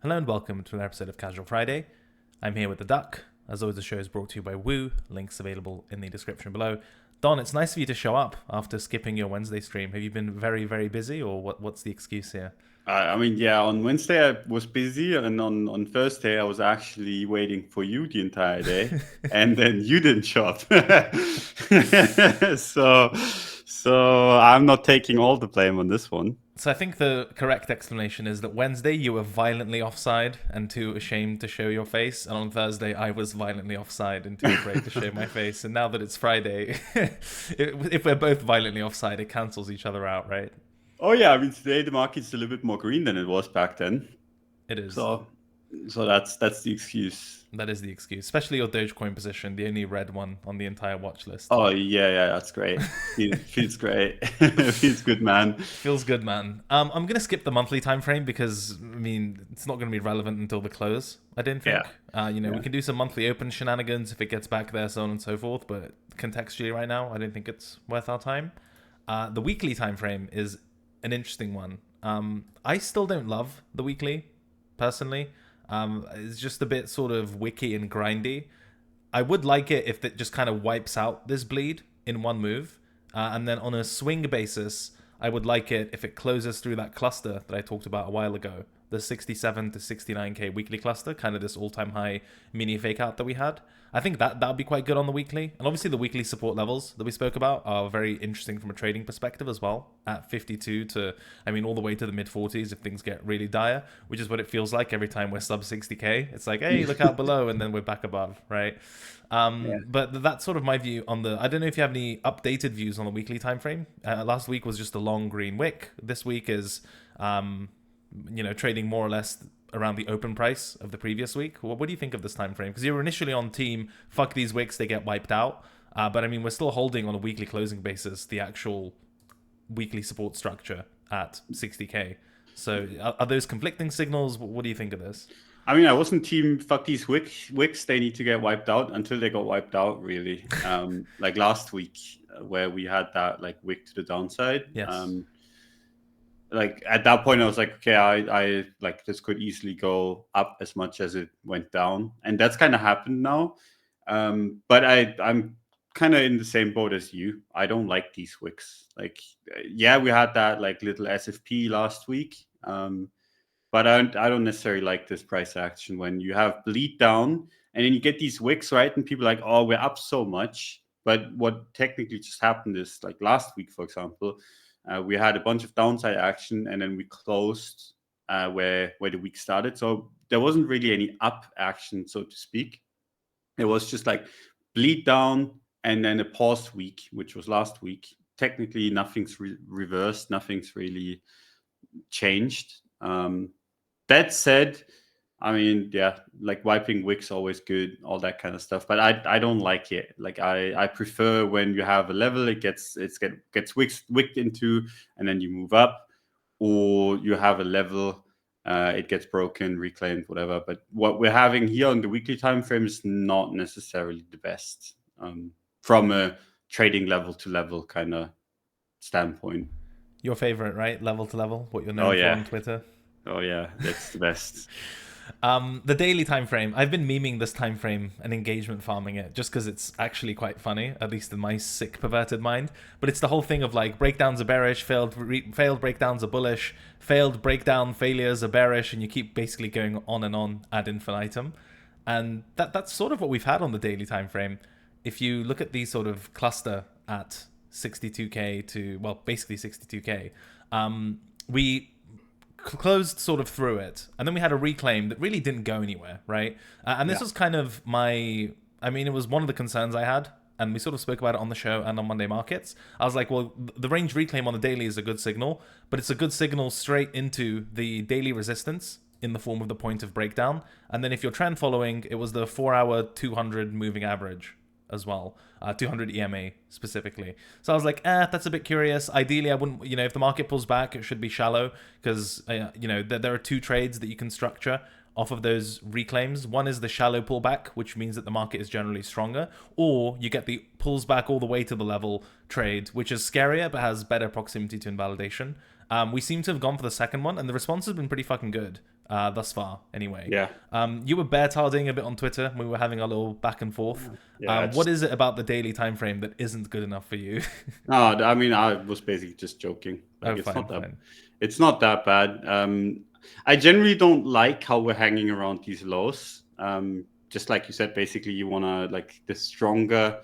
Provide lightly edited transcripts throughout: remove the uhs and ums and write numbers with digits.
Hello and welcome to another episode of Casual Friday. I'm here with the Duck. As always, the show is brought to you by Woo. Links available in the description below. Don, it's nice of you to show up after skipping your Wednesday stream. Have you been very, very busy, or what's the excuse here? On Wednesday I was busy, and on Thursday I was actually waiting for you the entire day, and then you didn't show up. so I'm not taking all the blame on this one. So I think the correct explanation is that Wednesday you were violently offside and too ashamed to show your face, and on Thursday I was violently offside and too afraid to show my face. And now that it's Friday, if we're both violently offside, it cancels each other out, right? Oh yeah, I mean today the market's a little bit more green than it was back then. It is. So that's the excuse. That is the excuse, especially your Dogecoin position, the only red one on the entire watch list. Oh yeah, that's great. Feels great. Feels good, man. Feels good, man. I'm gonna skip the monthly time frame because I mean it's not gonna be relevant until the close. I didn't think. We can do some monthly open shenanigans if it gets back there, so on and so forth. But contextually, right now, I don't think it's worth our time. The weekly time frame is an interesting one. I still don't love the weekly, personally. It's just a bit sort of wicky and grindy. I would like it if it just kind of wipes out this bleed in one move. And then on a swing basis, I would like it if it closes through that cluster that I talked about a while ago. The 67 to 69k weekly cluster, kind of this all-time high mini fake out that we had. I think that would be quite good on the weekly. And obviously the weekly support levels that we spoke about are very interesting from a trading perspective as well. At 52 to, all the way to the mid-40s if things get really dire, which is what it feels like every time we're sub 60k. It's like, hey, look out below, and then we're back above, right? But that's sort of my view on I don't know if you have any updated views on the weekly time frame. Last week was just a long green wick. This week is, trading more or less around the open price of the previous week. What do you think of this time frame? Because you were initially on team, fuck these wicks, they get wiped out. But we're still holding on a weekly closing basis the actual weekly support structure at 60k. So are those conflicting signals? What do you think of this? I wasn't team fuck these wicks, they need to get wiped out until they got wiped out, really. Like last week where we had that like wick to the downside. Yes. Like at that point I was like, okay, I like this could easily go up as much as it went down, and that's kind of happened now. But I'm kind of in the same boat as you. I don't like these wicks. Like we had that like little SFP last week, but I don't necessarily like this price action when you have bleed down and then you get these wicks, right? And people are like, oh, we're up so much. But what technically just happened is like last week, for example, we had a bunch of downside action, and then we closed where the week started. So there wasn't really any up action, so to speak. It was just like bleed down and then a pause week, which was last week. Technically, nothing's reversed. Nothing's really changed. That said, like wiping wicks always good, all that kind of stuff. But I don't like it. Like I prefer when you have a level, it gets wicked into, and then you move up, or you have a level, it gets broken, reclaimed, whatever. But what we're having here on the weekly time frame is not necessarily the best from a trading level to level kind of standpoint. Your favorite, right? Level to level, what you're known for on Twitter. Oh yeah, that's the best. The daily time frame, I've been memeing this time frame and engagement farming it just because it's actually quite funny, at least in my sick perverted mind. But it's the whole thing of like breakdowns are bearish, failed breakdowns are bullish, failed breakdown failures are bearish, and you keep basically going on and on ad infinitum. And that's sort of what we've had on the daily time frame. If you look at the sort of cluster at 62k to, well, basically 62k, we closed sort of through it, and then we had a reclaim that really didn't go anywhere, right? And this was kind of it was one of the concerns I had, and we sort of spoke about it on the show and on Monday Markets. I was like, well, the range reclaim on the daily is a good signal, but it's a good signal straight into the daily resistance in the form of the point of breakdown. And then if you're trend following, it was the 4-hour 200 moving average as well, 200 EMA specifically. So I was like, that's a bit curious. Ideally, I wouldn't, if the market pulls back, it should be shallow because, there are two trades that you can structure off of those reclaims. One is the shallow pullback, which means that the market is generally stronger, or you get the pulls back all the way to the level trade, which is scarier but has better proximity to invalidation. We seem to have gone for the second one, and the response has been pretty fucking good. thus far, anyway. Yeah. You were bear tarding a bit on Twitter. We were having a little back and forth. Yeah. What is it about the daily time frame that isn't good enough for you? No, I mean, I was basically just joking. Like, Oh, fine, fine. it's not that bad. I generally don't like how we're hanging around these lows. Just like you said, basically you want to like the stronger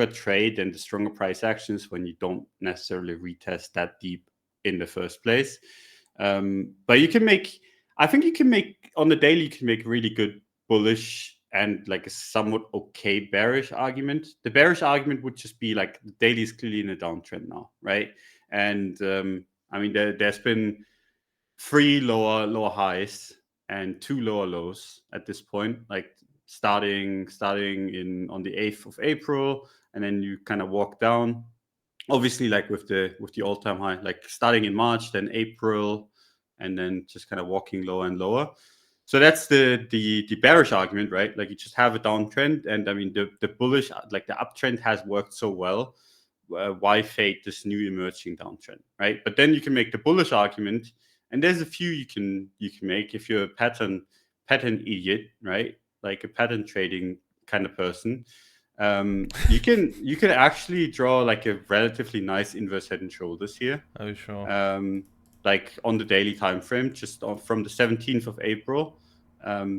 trade and the stronger price actions when you don't necessarily retest that deep in the first place. But you can make, I think you can make on the daily, you can make really good bullish and like a somewhat okay bearish argument. The bearish argument would just be like the daily is clearly in a downtrend now, right? And I mean, there's been 3 lower highs and 2 lower lows at this point, like starting in on the 8th of April, and then you kind of walk down. Obviously, like with the all-time high, like starting in March, then April, and then just kind of walking lower and lower. So that's the bearish argument, right? Like you just have a downtrend, and I mean the bullish, like the uptrend has worked so well. Why fade this new emerging downtrend, right? But then you can make the bullish argument, and there's a few you can make if you're a pattern idiot, right? Like a pattern trading kind of person. You can actually draw like a relatively nice inverse head and shoulders here. Oh, sure. Like on the daily time frame, just from the 17th of April, at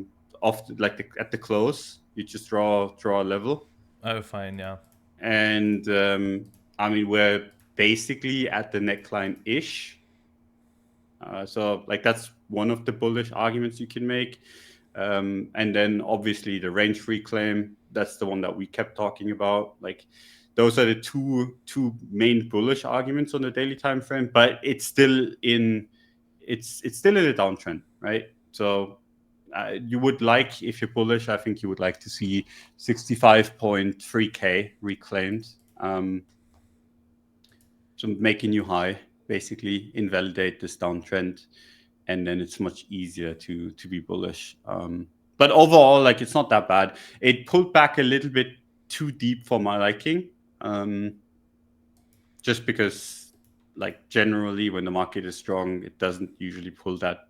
the close, you just draw a level. Oh, fine, yeah. And I mean, we're basically at the neckline ish. So like that's one of the bullish arguments you can make. And then obviously the range reclaim, that's the one that we kept talking about. Like those are the two main bullish arguments on the daily time frame, but it's still in a downtrend, right? So you would like, if you're bullish, I think you would like to see 65.3k reclaimed. So make a new high, basically invalidate this downtrend, and then it's much easier to be bullish. But overall, like it's not that bad. It pulled back a little bit too deep for my liking, just because, like generally, when the market is strong, it doesn't usually pull that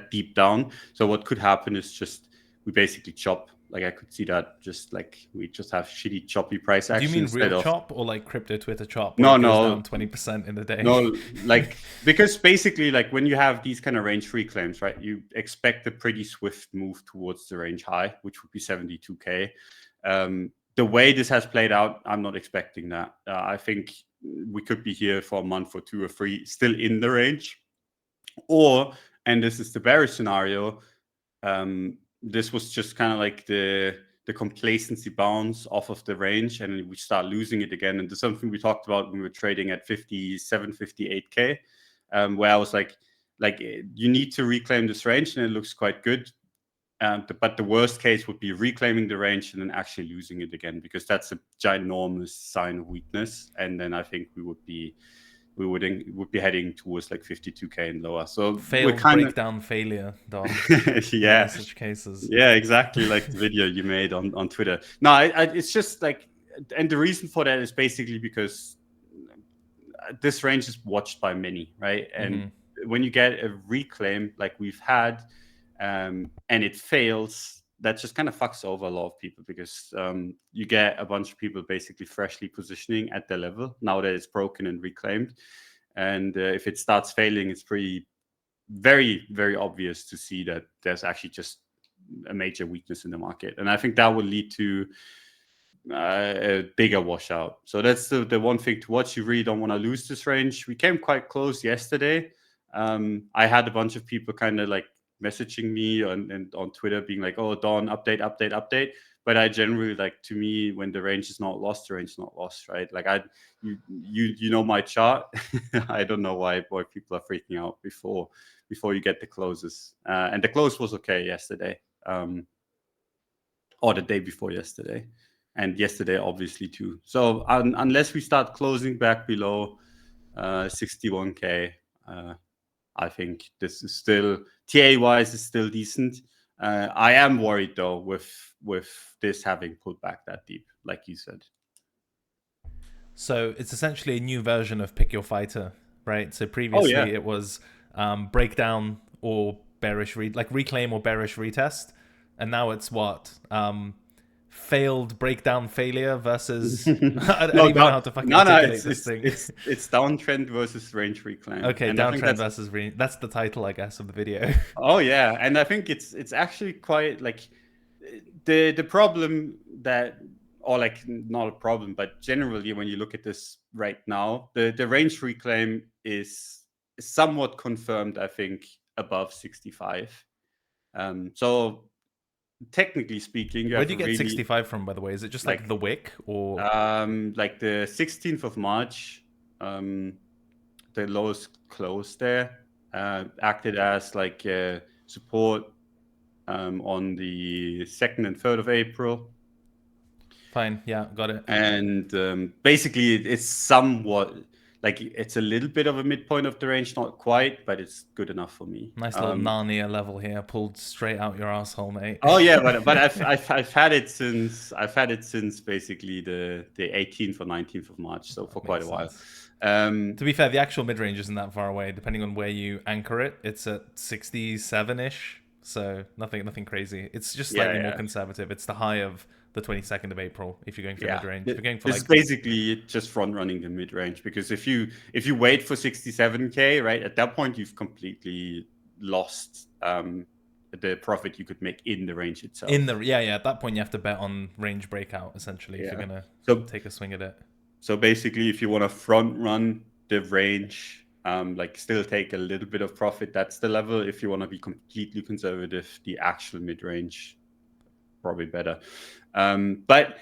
deep down. So what could happen is just we basically chop. Like I could see that just like we just have shitty choppy price action. Do you mean instead real of chop or like crypto Twitter chop where it goes down 20% in a day? No, like because basically like when you have these kind of range reclaims, right, you expect a pretty swift move towards the range high, which would be 72k. The way this has played out, I'm not expecting that. I think we could be here for a month or 2 or 3 still in the range, or, and this is the bearish scenario, this was just kind of like the complacency bounce off of the range, and we start losing it again. And there's something we talked about when we were trading at 57, 58k, where I was like you need to reclaim this range, and it looks quite good. But the worst case would be reclaiming the range and then actually losing it again, because that's a ginormous sign of weakness. And then I think we would be heading towards like 52k and lower. So failed breakdown failure, Don. Yeah, such cases. Yeah, exactly, like the video you made on Twitter. No, it's just like, and the reason for that is basically because this range is watched by many, right? And when you get a reclaim like we've had, and it fails, that just kind of fucks over a lot of people, because you get a bunch of people basically freshly positioning at the level now that it's broken and reclaimed. And if it starts failing, it's very, very obvious to see that there's actually just a major weakness in the market. And I think that will lead to a bigger washout. So that's the one thing to watch. You really don't want to lose this range. We came quite close yesterday. I had a bunch of people kind of like messaging me on Twitter being like, oh, Don, update. But I generally, like, to me, when the range is not lost, the range is not lost, right? Like you know my chart. I don't know why people are freaking out before you get the closes. And the close was okay yesterday, or the day before yesterday, and yesterday obviously too. So unless we start closing back below 61k, I think this is still, TA wise, is still decent. I am worried though with this having pulled back that deep, like you said. So it's essentially a new version of Pick Your Fighter, right? So previously it was break down or bearish reclaim or bearish retest, and now it's what failed breakdown failure versus I don't even know how to fucking articulate this thing. It's downtrend versus range reclaim. Okay, downtrend versus range. That's the title, I guess, of the video. Oh yeah, and I think it's actually quite like the problem that, or like not a problem, but generally when you look at this right now, the range reclaim is somewhat confirmed, I think, above 65. So technically speaking, where do you get 65 from, by the way? Is it just like the wick, or like the 16th of March, the lowest close there acted as like support on the 2nd and 3rd of April. Fine, yeah, got it. And basically it's somewhat like, it's a little bit of a midpoint of the range, not quite, but it's good enough for me. Nice little Narnia level here, pulled straight out your asshole, mate. Oh yeah, but I've had it since basically the 18th or 19th of March, so for quite a while. To be fair, the actual mid range isn't that far away. Depending on where you anchor it, it's at 67-ish, so nothing crazy. It's just slightly more conservative. It's the high of the 22nd of April if you're going for mid range. If you're going for it's basically just front running the mid range, because if you wait for 67k, right, at that point you've completely lost the profit you could make in the range itself. At that point you have to bet on range breakout essentially if you're gonna take a swing at it. So basically, if you want to front run the range, like still take a little bit of profit, that's the level. If you want to be completely conservative, the actual mid range, probably better. But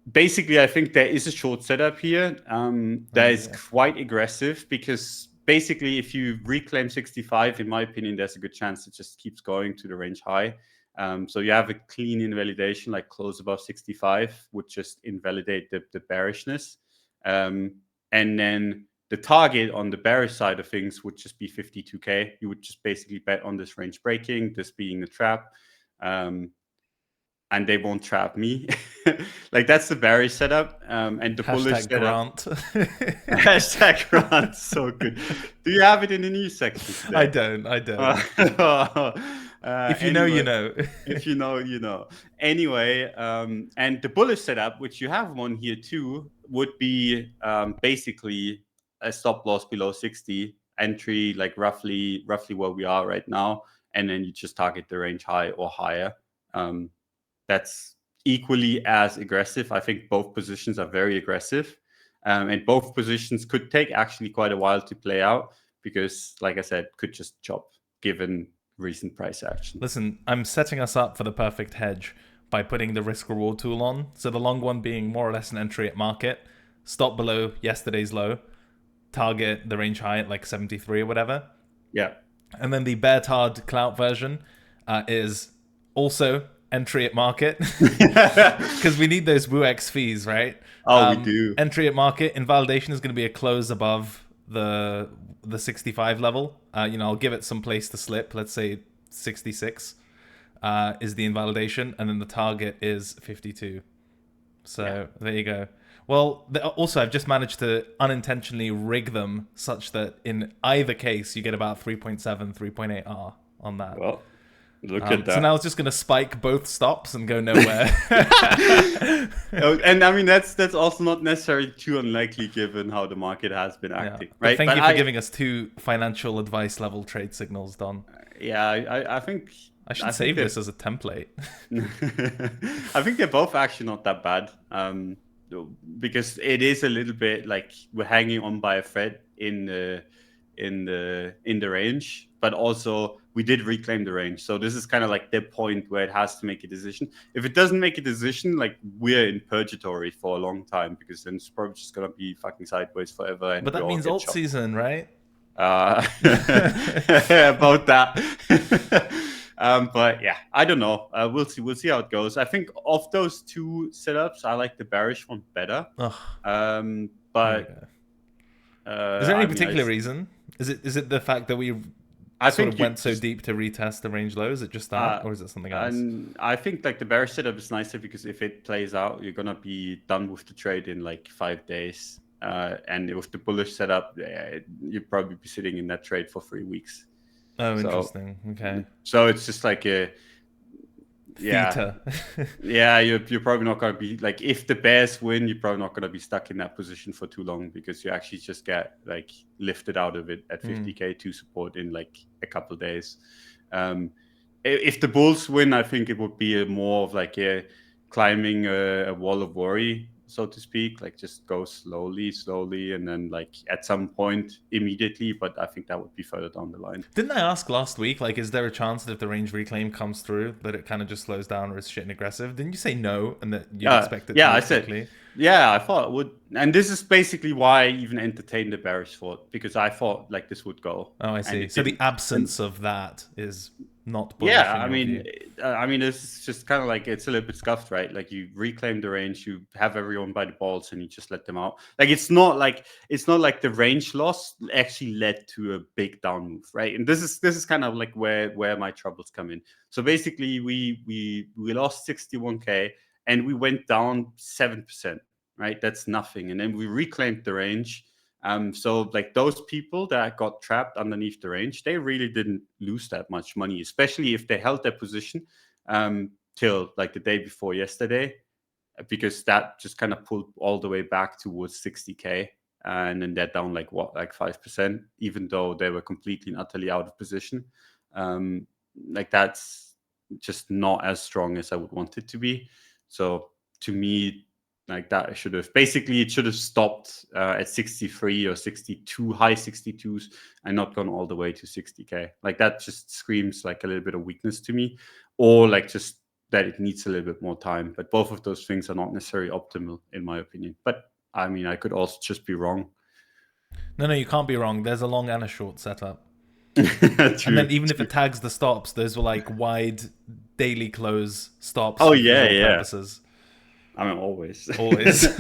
basically, I think there is a short setup here that is quite aggressive, because basically, if you reclaim 65, in my opinion, there's a good chance it just keeps going to the range high. So you have a clean invalidation, like close above 65 would just invalidate the bearishness. And then the target on the bearish side of things would just be 52k. You would just basically bet on this range breaking, this being a trap. And they won't trap me. Like, that's the bearish setup. And the bullish setup. Grant. Hashtag Grant. So good. Do you have it in the news section today? I don't. If you know, you know. If you know, you know. Anyway, and the bullish setup, which you have one here too, would be basically a stop loss below 60, entry like roughly where we are right now, and then you just target the range high or higher. That's equally as aggressive. I think both positions are very aggressive, and both positions could take actually quite a while to play out, because, like I said, could just chop given recent price action. Listen, I'm setting us up for the perfect hedge by putting the risk reward tool on. So the long one being more or less an entry at market, stop below yesterday's low, target the range high at like 73 or whatever. Yeah. And then the bear tard clout version is also entry at market, because we need those WooX fees, right? We do. Entry at market, invalidation is going to be a close above the 65 level. I'll give it some place to slip. Let's say 66 is the invalidation, and then the target is 52. So there you go. Well, also I've just managed to unintentionally rig them such that in either case you get about 3.7, 3.8 R on that. Well, look at that. So now it's just going to spike both stops and go nowhere. And I mean, that's also not necessarily too unlikely given how the market has been acting. Right? Thank you for giving us two financial advice level trade signals, Don. Yeah, I think I should save this as a template. I think they're both actually not that bad, because it is a little bit like we're hanging on by a thread in the range, but also we did reclaim the range. So this is kind of like the point where it has to make a decision. If it doesn't make a decision, like, we're in purgatory for a long time, because then it's probably just gonna be fucking sideways forever. And but that means alt season, right? About that. But yeah, I don't know. We'll see how it goes. I think of those two setups, I like the bearish one better. But is there any particular reason? Is it the fact that we went so deep to retest the range low? Is it just that, or is it something else? And I think like the bearish setup is nicer, because if it plays out, you're gonna be done with the trade in like 5 days. And with the bullish setup, you'd probably be sitting in that trade for 3 weeks. Oh, So interesting. Okay. so it's just like a yeah. Theta. Yeah, you're probably not going to be like, if the Bears win, you're probably not going to be stuck in that position for too long, because you actually just get like lifted out of it at 50k to support in like a couple of days. If the Bulls win, I think it would be more of like a climbing a wall of worry, so to speak, like just go slowly, and then like at some point immediately. But I think that would be further down the line. Didn't I ask last week, like, is there a chance that if the range reclaim comes through, that it kind of just slows down or is shit and aggressive? Didn't you say no, and that you'd expect it to Yeah, I move said, quickly? yeah, I thought it would. And this is basically why I even entertained the bearish thought, because I thought like this would go. Oh, I And see. it So the didn't. And absence of that is not bullish yeah, in your view. I mean, it's just kind of like, it's a little bit scuffed, right? Like, you reclaim the range, you have everyone by the balls, and you just let them out. Like, it's not like the range loss actually led to a big down move, right? And this is kind of like where my troubles come in. So basically, we lost 61k, and we went down 7%, right? That's nothing. And then we reclaimed the range. So like those people that got trapped underneath the range, they really didn't lose that much money, especially if they held their position till like the day before yesterday, because that just kind of pulled all the way back towards 60k. And then they're down like 5%, even though they were completely and utterly out of position. Like, that's just not as strong as I would want it to be. So to me, like, that it should have stopped at 63 or 62, high 62s, and not gone all the way to 60k. Like, that just screams like a little bit of weakness to me, or like just that it needs a little bit more time. But both of those things are not necessarily optimal in my opinion. But I mean, I could also just be wrong. No, you can't be wrong. There's a long and a short setup. And then True. even if it tags the stops, those were like wide daily close stops Oh for yeah, visual yeah. purposes. I mean, always. Always.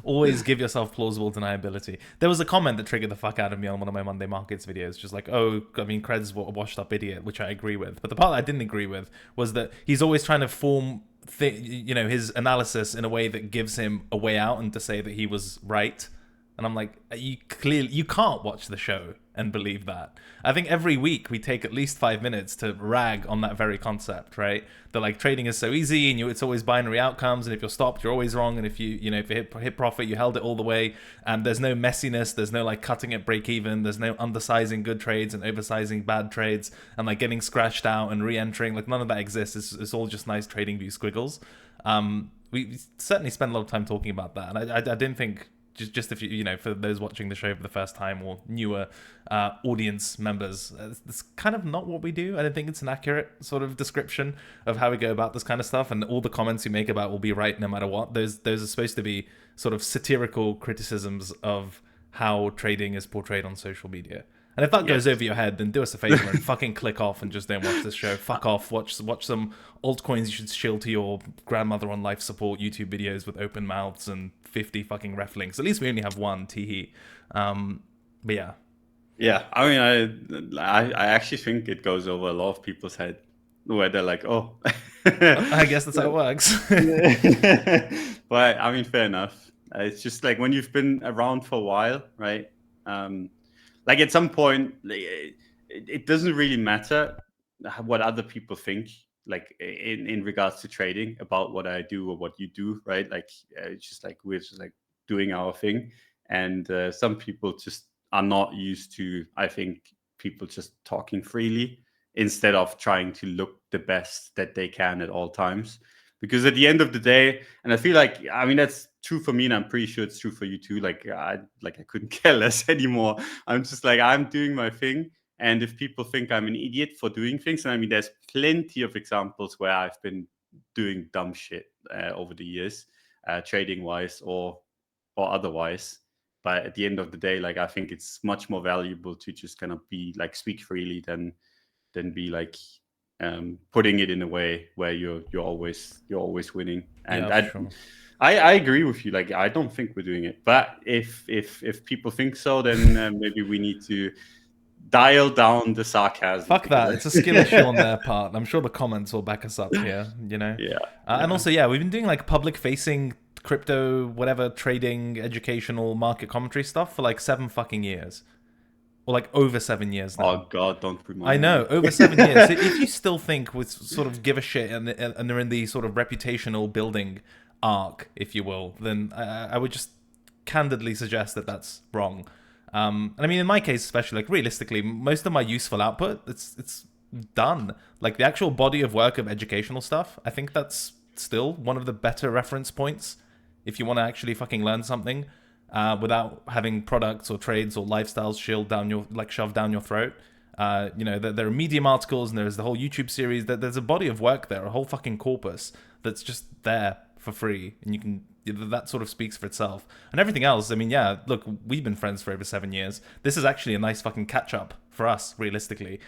Always give yourself plausible deniability. There was a comment that triggered the fuck out of me on one of my Monday Markets videos, just like, oh, I mean, Cred's a washed up idiot, which I agree with. But the part that I didn't agree with was that he's always trying to form his analysis in a way that gives him a way out and to say that he was right. And I'm like, you can't watch the show and believe that. I think every week we take at least 5 minutes to rag on that very concept, right? That like trading is so easy, and it's always binary outcomes, and if you're stopped, you're always wrong, and if you hit profit, you held it all the way, and there's no messiness, there's no like cutting at break even, there's no undersizing good trades and oversizing bad trades, and like getting scratched out and re-entering, like none of that exists. It's all just nice trading view squiggles. We certainly spend a lot of time talking about that, and I didn't think. Just if for those watching the show for the first time or newer audience members, it's kind of not what we do. I don't think it's an accurate sort of description of how we go about this kind of stuff, and all the comments you make about will be right no matter what. Those are supposed to be sort of satirical criticisms of how trading is portrayed on social media. And if that goes over your head, then do us a favor and fucking click off and just don't watch this show. Fuck off. Watch some altcoins you should shield to your grandmother on life support YouTube videos with open mouths and 50 fucking ref links. At least we only have one, teehee. But yeah. Yeah, I mean, I actually think it goes over a lot of people's head, where they're like, oh. I guess that's how it works. But I mean, fair enough. It's just like when you've been around for a while, right? Like at some point, it doesn't really matter what other people think, like in regards to trading, about what I do or what you do, right? Like it's just like we're just like doing our thing, and some people just are not used to, I think, people just talking freely instead of trying to look the best that they can at all times. Because at the end of the day, and I feel like, I mean, that's true for me, and I'm pretty sure it's true for you too. Like I couldn't care less anymore. I'm just like, I'm doing my thing, and if people think I'm an idiot for doing things, and I mean, there's plenty of examples where I've been doing dumb shit over the years, trading wise or otherwise. But at the end of the day, like I think it's much more valuable to just kind of be like speak freely than be like putting it in a way where you're always winning. And Yeah, for sure. I agree with you. Like I don't think we're doing it, but if people think so, then maybe we need to dial down the sarcasm. Fuck that. It's a skill issue on their part. I'm sure the comments will back us up here, Yeah. And also, we've been doing like public facing crypto, whatever, trading, educational, market commentary stuff for like 7 fucking years. or like over 7 years now. Oh God, don't remind I know, me. over 7 years. So if you still think with sort of give a shit and they're in the sort of reputational building arc, if you will, then I would just candidly suggest that that's wrong. And I mean, in my case, especially, like realistically, most of my useful output, it's done. Like the actual body of work of educational stuff, I think that's still one of the better reference points if you want to actually fucking learn something without having products or trades or lifestyles shoved down your throat. There are Medium articles and there's the whole YouTube series. There's a body of work there, a whole fucking corpus that's just there for free, and you can. That sort of speaks for itself. And everything else, I mean, yeah, look, we've been friends for over 7 years. This is actually a nice fucking catch up for us, realistically,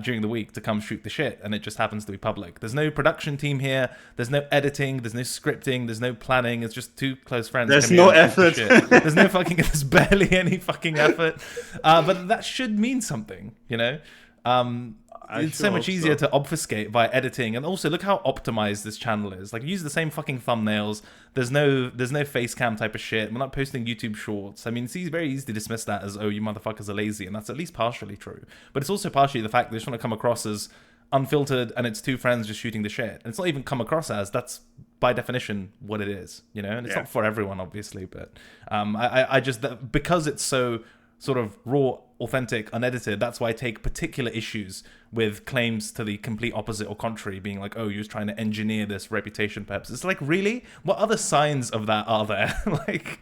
during the week to come shoot the shit, and it just happens to be public. There's no production team here. There's no editing. There's no scripting. There's no planning. It's just two close friends. There's no effort. There's no fucking. There's barely any fucking effort. But that should mean something, you know. It's so much easier to obfuscate by editing, and also look how optimized this channel is. Like, use the same fucking thumbnails. There's no face cam type of shit. We're not posting YouTube shorts. I mean, it's very easy to dismiss that as, oh, you motherfuckers are lazy, and that's at least partially true. But it's also partially the fact that they just want to come across as unfiltered, and it's two friends just shooting the shit. And it's not even come across as, that's by definition what it is, you know. And it's not for everyone, obviously, but I just because it's so sort of raw, authentic, unedited, that's why I take particular issues with claims to the complete opposite or contrary, being like, oh, you're just trying to engineer this reputation perhaps. It's like, really? What other signs of that are there? Like,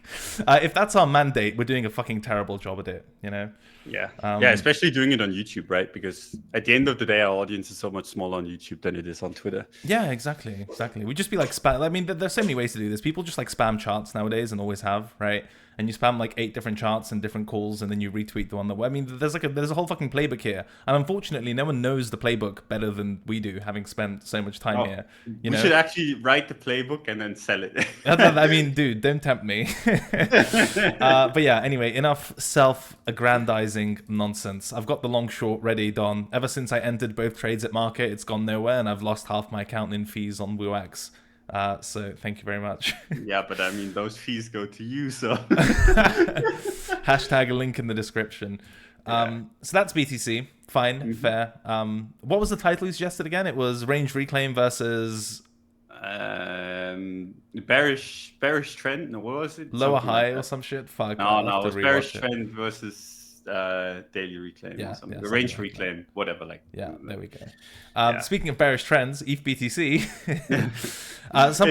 if that's our mandate, we're doing a fucking terrible job at it, you know? Yeah. Yeah, especially doing it on YouTube, right? Because at the end of the day, our audience is so much smaller on YouTube than it is on Twitter. Yeah, exactly. We just be like spam. I mean, there's so many ways to do this. People just like spam charts nowadays and always have, right? And you spam like 8 different charts and different calls, and then you retweet the one that. I mean, there's a whole fucking playbook here, and unfortunately, no one knows the playbook better than we do, having spent so much time here. We should actually write the playbook and then sell it. I mean, dude, don't tempt me. But yeah, anyway, enough self-aggrandizing nonsense. I've got the long short ready, Don. Ever since I entered both trades at market, it's gone nowhere, and I've lost half my account in fees on WooX. So thank you very much. Yeah, but I mean, those fees go to you, so. Hashtag a link in the description. So that's BTC. Fine, fair. What was the title you suggested again? It was Range Reclaim versus... bearish trend. No, what was it? Lower high or some shit? Fuck. No, it was bearish trend versus daily reclaim or something. The range like reclaim, whatever. Like, yeah, there we go. Speaking of bearish trends, ETH BTC.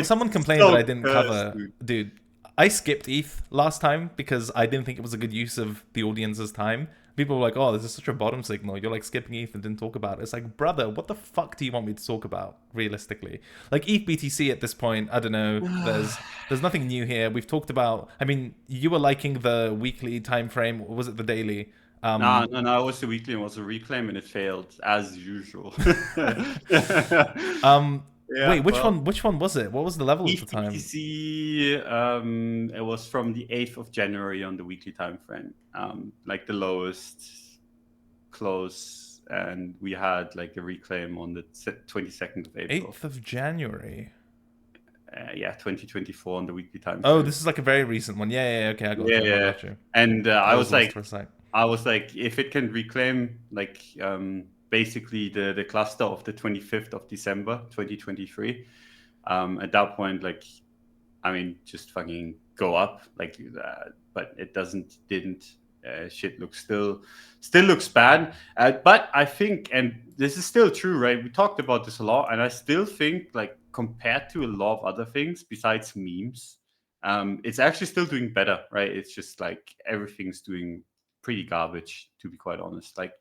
Someone complained that I didn't cover. Dude, I skipped ETH last time because I didn't think it was a good use of the audience's time. People were like, oh, this is such a bottom signal. You're like skipping ETH and didn't talk about it. It's like, brother, what the fuck do you want me to talk about, realistically? Like, ETH BTC at this point, I don't know. There's nothing new here. We've talked about, I mean, you were liking the weekly time frame. Or was it the daily? No, it was the weekly. It was a reclaim and it failed, as usual. Yeah, wait, which one was it? What was the level at the time? BTC, it was from the 8th of January on the weekly time frame. Like the lowest close, and we had like a reclaim on the 22nd of April. 8th of January. 2024 on the weekly time frame. Oh, this is like a very recent one. Yeah, okay, I got you. And I was like, if it can reclaim like basically the cluster of the 25th of December 2023, at that point, like, I mean, just fucking go up like that. But it didn't. Shit looks still looks bad. But I think, and this is still true, right? We talked about this a lot, and I still think, like, compared to a lot of other things besides memes, it's actually still doing better, right? It's just like everything's doing pretty garbage, to be quite honest. Like,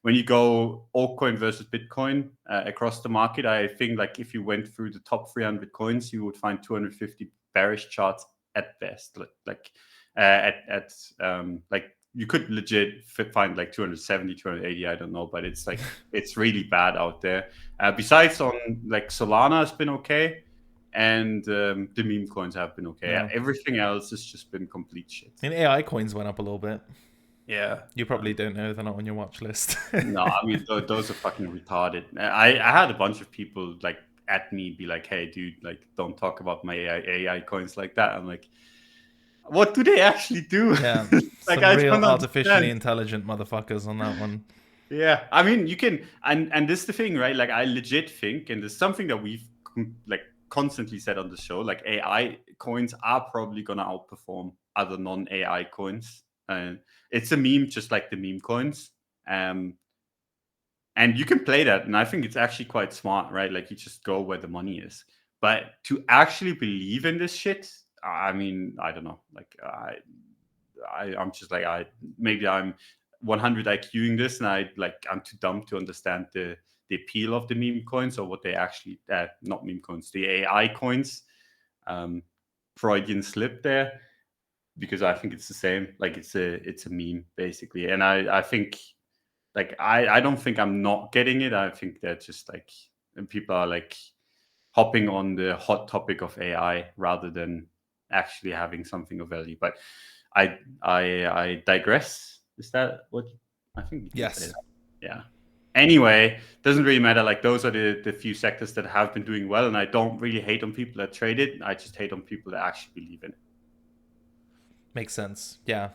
when you go altcoin versus Bitcoin across the market, I think, like, if you went through the top 300 coins, you would find 250 bearish charts at best. Like you could legit find like 270, 280, I don't know, but it's like it's really bad out there. Besides, on like Solana has been okay, and the meme coins have been okay. Yeah. Everything else has just been complete shit. And AI coins went up a little bit. Yeah, you probably don't know, they're not on your watch list. No, I mean, those are fucking retarded. I had a bunch of people like at me be like, hey dude, like, don't talk about my AI coins like that. I'm like, what do they actually do? Yeah, Like, some I real don't artificially understand. intelligent motherfuckers on that one. Yeah, I mean, you can, and this is the thing, right? Like, I legit think, and it's something that we've like constantly said on the show, like AI coins are probably gonna outperform other non-AI coins. And it's a meme, just like the meme coins. And you can play that, and I think it's actually quite smart, right? Like, you just go where the money is. But to actually believe in this shit, I mean, I don't know. Like, I'm just like, maybe I'm 100 IQing this, and I'm too dumb to understand the appeal of the meme coins, or what they actually, not meme coins, the AI coins. Freudian slip there, because I think it's the same. Like, it's a meme basically, and I think, like, I don't think I'm not getting it. I think that just like, and people are like hopping on the hot topic of AI rather than actually having something of value. But I digress. Is that what I think you can say Yes. that? Yeah. Anyway, doesn't really matter. Like, those are the few sectors that have been doing well, and I don't really hate on people that trade it. I just hate on people that actually believe in it. Makes sense. Yeah.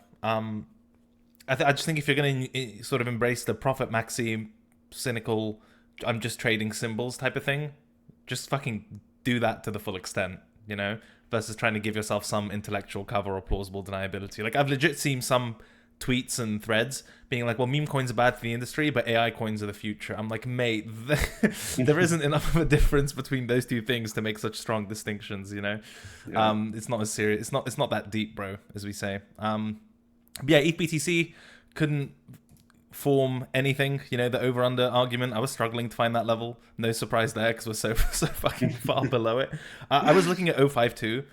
I just think if you're going to sort of embrace the profit maxi, cynical, I'm just trading symbols type of thing, just fucking do that to the full extent, you know, versus trying to give yourself some intellectual cover or plausible deniability. Like, I've legit seen some tweets and threads being like, well, meme coins are bad for the industry, but AI coins are the future. I'm like, mate, there isn't enough of a difference between those two things to make such strong distinctions, you know? Yeah. It's not as serious. It's not that deep, bro, as we say. But yeah, ETH couldn't form anything. You know, the over/under argument. I was struggling to find that level. No surprise there, because we're so so fucking far below it. I was looking at 052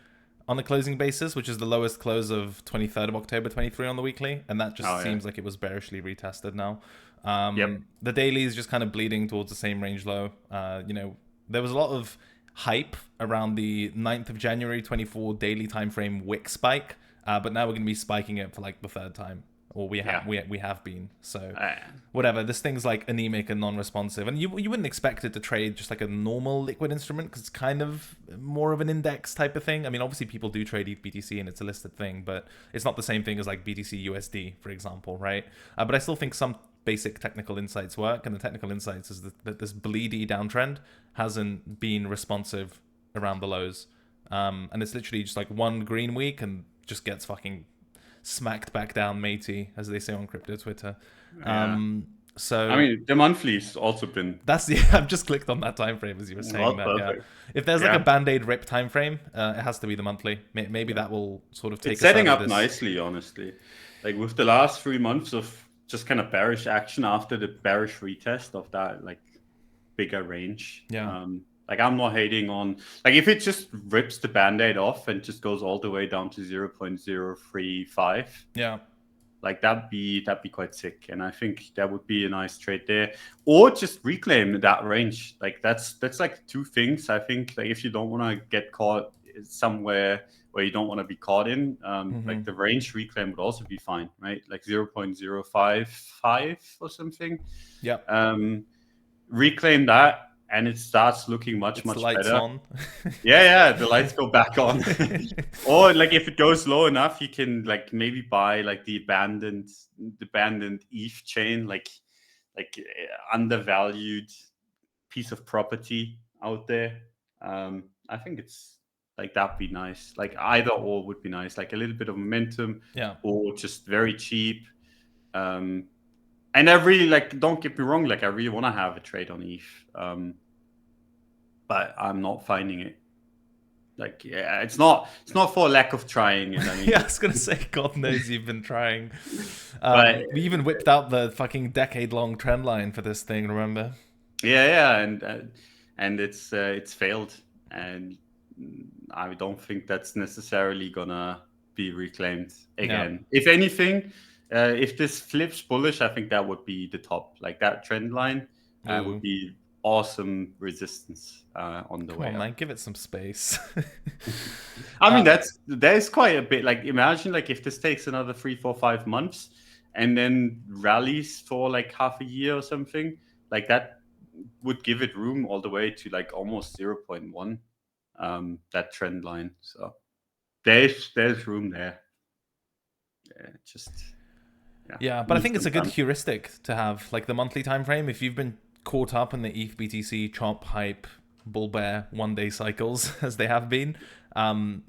on the closing basis, which is the lowest close of 23rd of October 23 on the weekly, and that just Oh yeah. seems like it was bearishly retested now. Yep. The daily is just kind of bleeding towards the same range low. You know, there was a lot of hype around the 9th of January 24 daily time frame wick spike, but now we're going to be spiking it for like the third time, or Yeah. we have been. So Uh, whatever. This thing's like anemic and non-responsive, and you wouldn't expect it to trade just like a normal liquid instrument, because it's kind of more of an index type of thing. I mean, obviously people do trade ETH BTC and it's a listed thing, but it's not the same thing as like BTC USD, for example, right? But I still think some basic technical insights work, and the technical insights is that this bleedy downtrend hasn't been responsive around the lows, and it's literally just like one green week and just gets fucking smacked back down, matey, as they say on crypto Twitter. yeah. I So mean, the monthly's also been, that's the I've just clicked on that time frame as you were saying well, that. Yeah, perfect. if there's like a Yeah. band-aid rip time frame, it has to be the monthly. Maybe Yeah. that will sort of It's take us setting out of up this. nicely, honestly. Like, with the last 3 months of just kind of bearish action after the bearish retest of that, like, bigger range. Yeah, Like, I'm not hating on, like, if it just rips the band-aid off and just goes all the way down to 0.035, yeah, like, that'd be quite sick. And I think that would be a nice trade there. Or just reclaim that range. Like, that's like two things. I think, like, if you don't want to get caught somewhere where you don't want to be caught in, like, the range reclaim would also be fine, right? Like 0.055 or something. yeah. Reclaim that, and it starts looking much, It's the much lights better. on. Yeah, the lights go back on. Or, like, if it goes low enough, you can, like, maybe buy like the abandoned ETH chain, like undervalued piece of property out there. I think it's like, that'd be nice. Like, either or would be nice. Like, a little bit of momentum, Yeah, or just very cheap. And I really, like, don't get me wrong, like, I really want to have a trade on ETH, but I'm not finding it. Like, yeah, it's not for lack of trying it. I mean, yeah. I was gonna say, God knows you've been trying. but We even whipped out the fucking decade-long trend line for this thing. Remember? yeah, and it's failed, and I don't think that's necessarily gonna be reclaimed Yeah. again. If anything, if this flips bullish, I think that would be the top. Like, that trend line would Ooh. be awesome resistance on the Come way on, up. man, give it some space. I mean, uh, there's quite a bit. Like, imagine, like, if this takes another 3, 4, 5 months, and then rallies for like half a year or something, like, that would give it room all the way to like almost 0.1, that trend line. So there's room there. just yeah. But I think it's a good heuristic to have, like the monthly time frame. If you've been caught up in the ETH BTC chop hype bull bear 1 day cycles as they have been,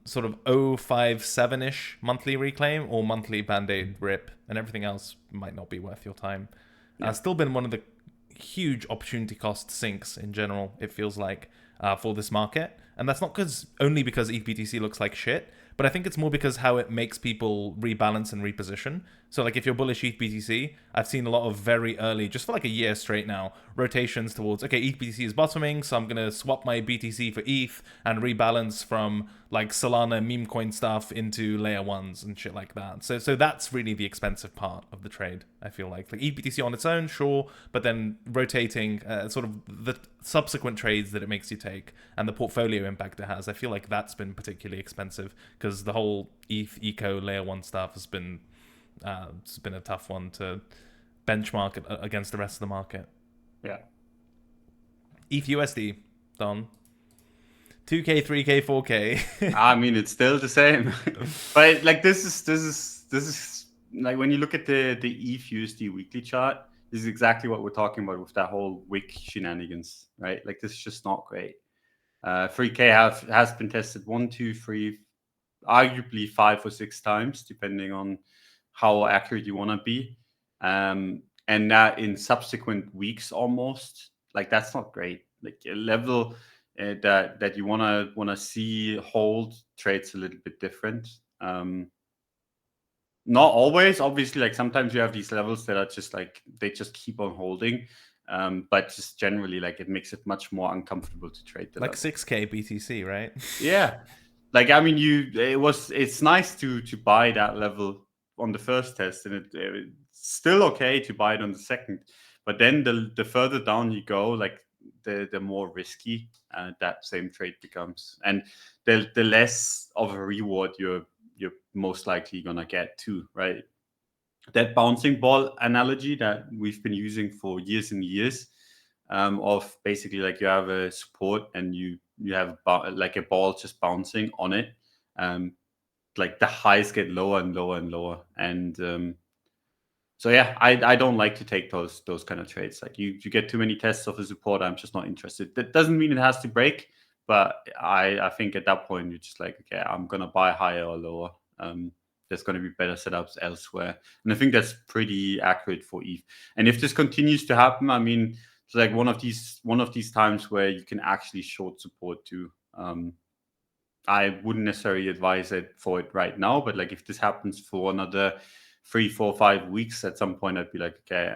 sort of 057-ish monthly reclaim or monthly band-aid rip, and everything else might not be worth your time. Still been one of the huge opportunity cost sinks in general, it feels like, for this market. And that's not only because ETH BTC looks like shit, but I think it's more because how it makes people rebalance and reposition. So like if you're bullish ETH BTC, I've seen a lot of very early, just for like a year straight now, rotations towards, okay, ETH BTC is bottoming, so I'm going to swap my BTC for ETH and rebalance from like Solana meme coin stuff into layer ones and shit like that. So that's really the expensive part of the trade, I feel like. Like ETH BTC on its own, sure, but then rotating sort of the subsequent trades that it makes you take and the portfolio impact it has, I feel like that's been particularly expensive because the whole ETH eco layer one stuff has been it's been a tough one to benchmark against the rest of the market. Yeah. ETH USD, Don. 2K, 3K, 4K. I mean, it's still the same. But like this is like when you look at the ETH USD weekly chart, this is exactly what we're talking about with that whole wick shenanigans, right? Like this is just not great. 3K has been tested 1, 2, 3, arguably 5 or 6 times, depending on how accurate you want to be. And that in subsequent weeks almost, like that's not great. Like a level that you wanna see hold trades a little bit different. Not always, obviously. Like sometimes you have these levels that are just like they just keep on holding. But just generally, like it makes it much more uncomfortable to trade the like level. 6K BTC, right? Yeah, like I mean, it's nice to buy that level on the first test, and it's still okay to buy it on the second. But then the further down you go, like the more risky that same trade becomes, and the less of a reward you're most likely gonna get too, right? That bouncing ball analogy that we've been using for years and years, of basically like you have a support and you have like a ball just bouncing on it. Like the highs get lower and lower and lower, and so yeah, I don't like to take those kind of trades. Like you get too many tests of a support, I'm just not interested. That doesn't mean it has to break, but I think at that point you're just like, okay, I'm gonna buy higher or lower. There's going to be better setups elsewhere, and I think that's pretty accurate for ETH. And if this continues to happen, I mean, it's like one of these times where you can actually short support too. I wouldn't necessarily advise it for it right now, but like if this happens for another 3, 4, 5 weeks, at some point I'd be like, okay,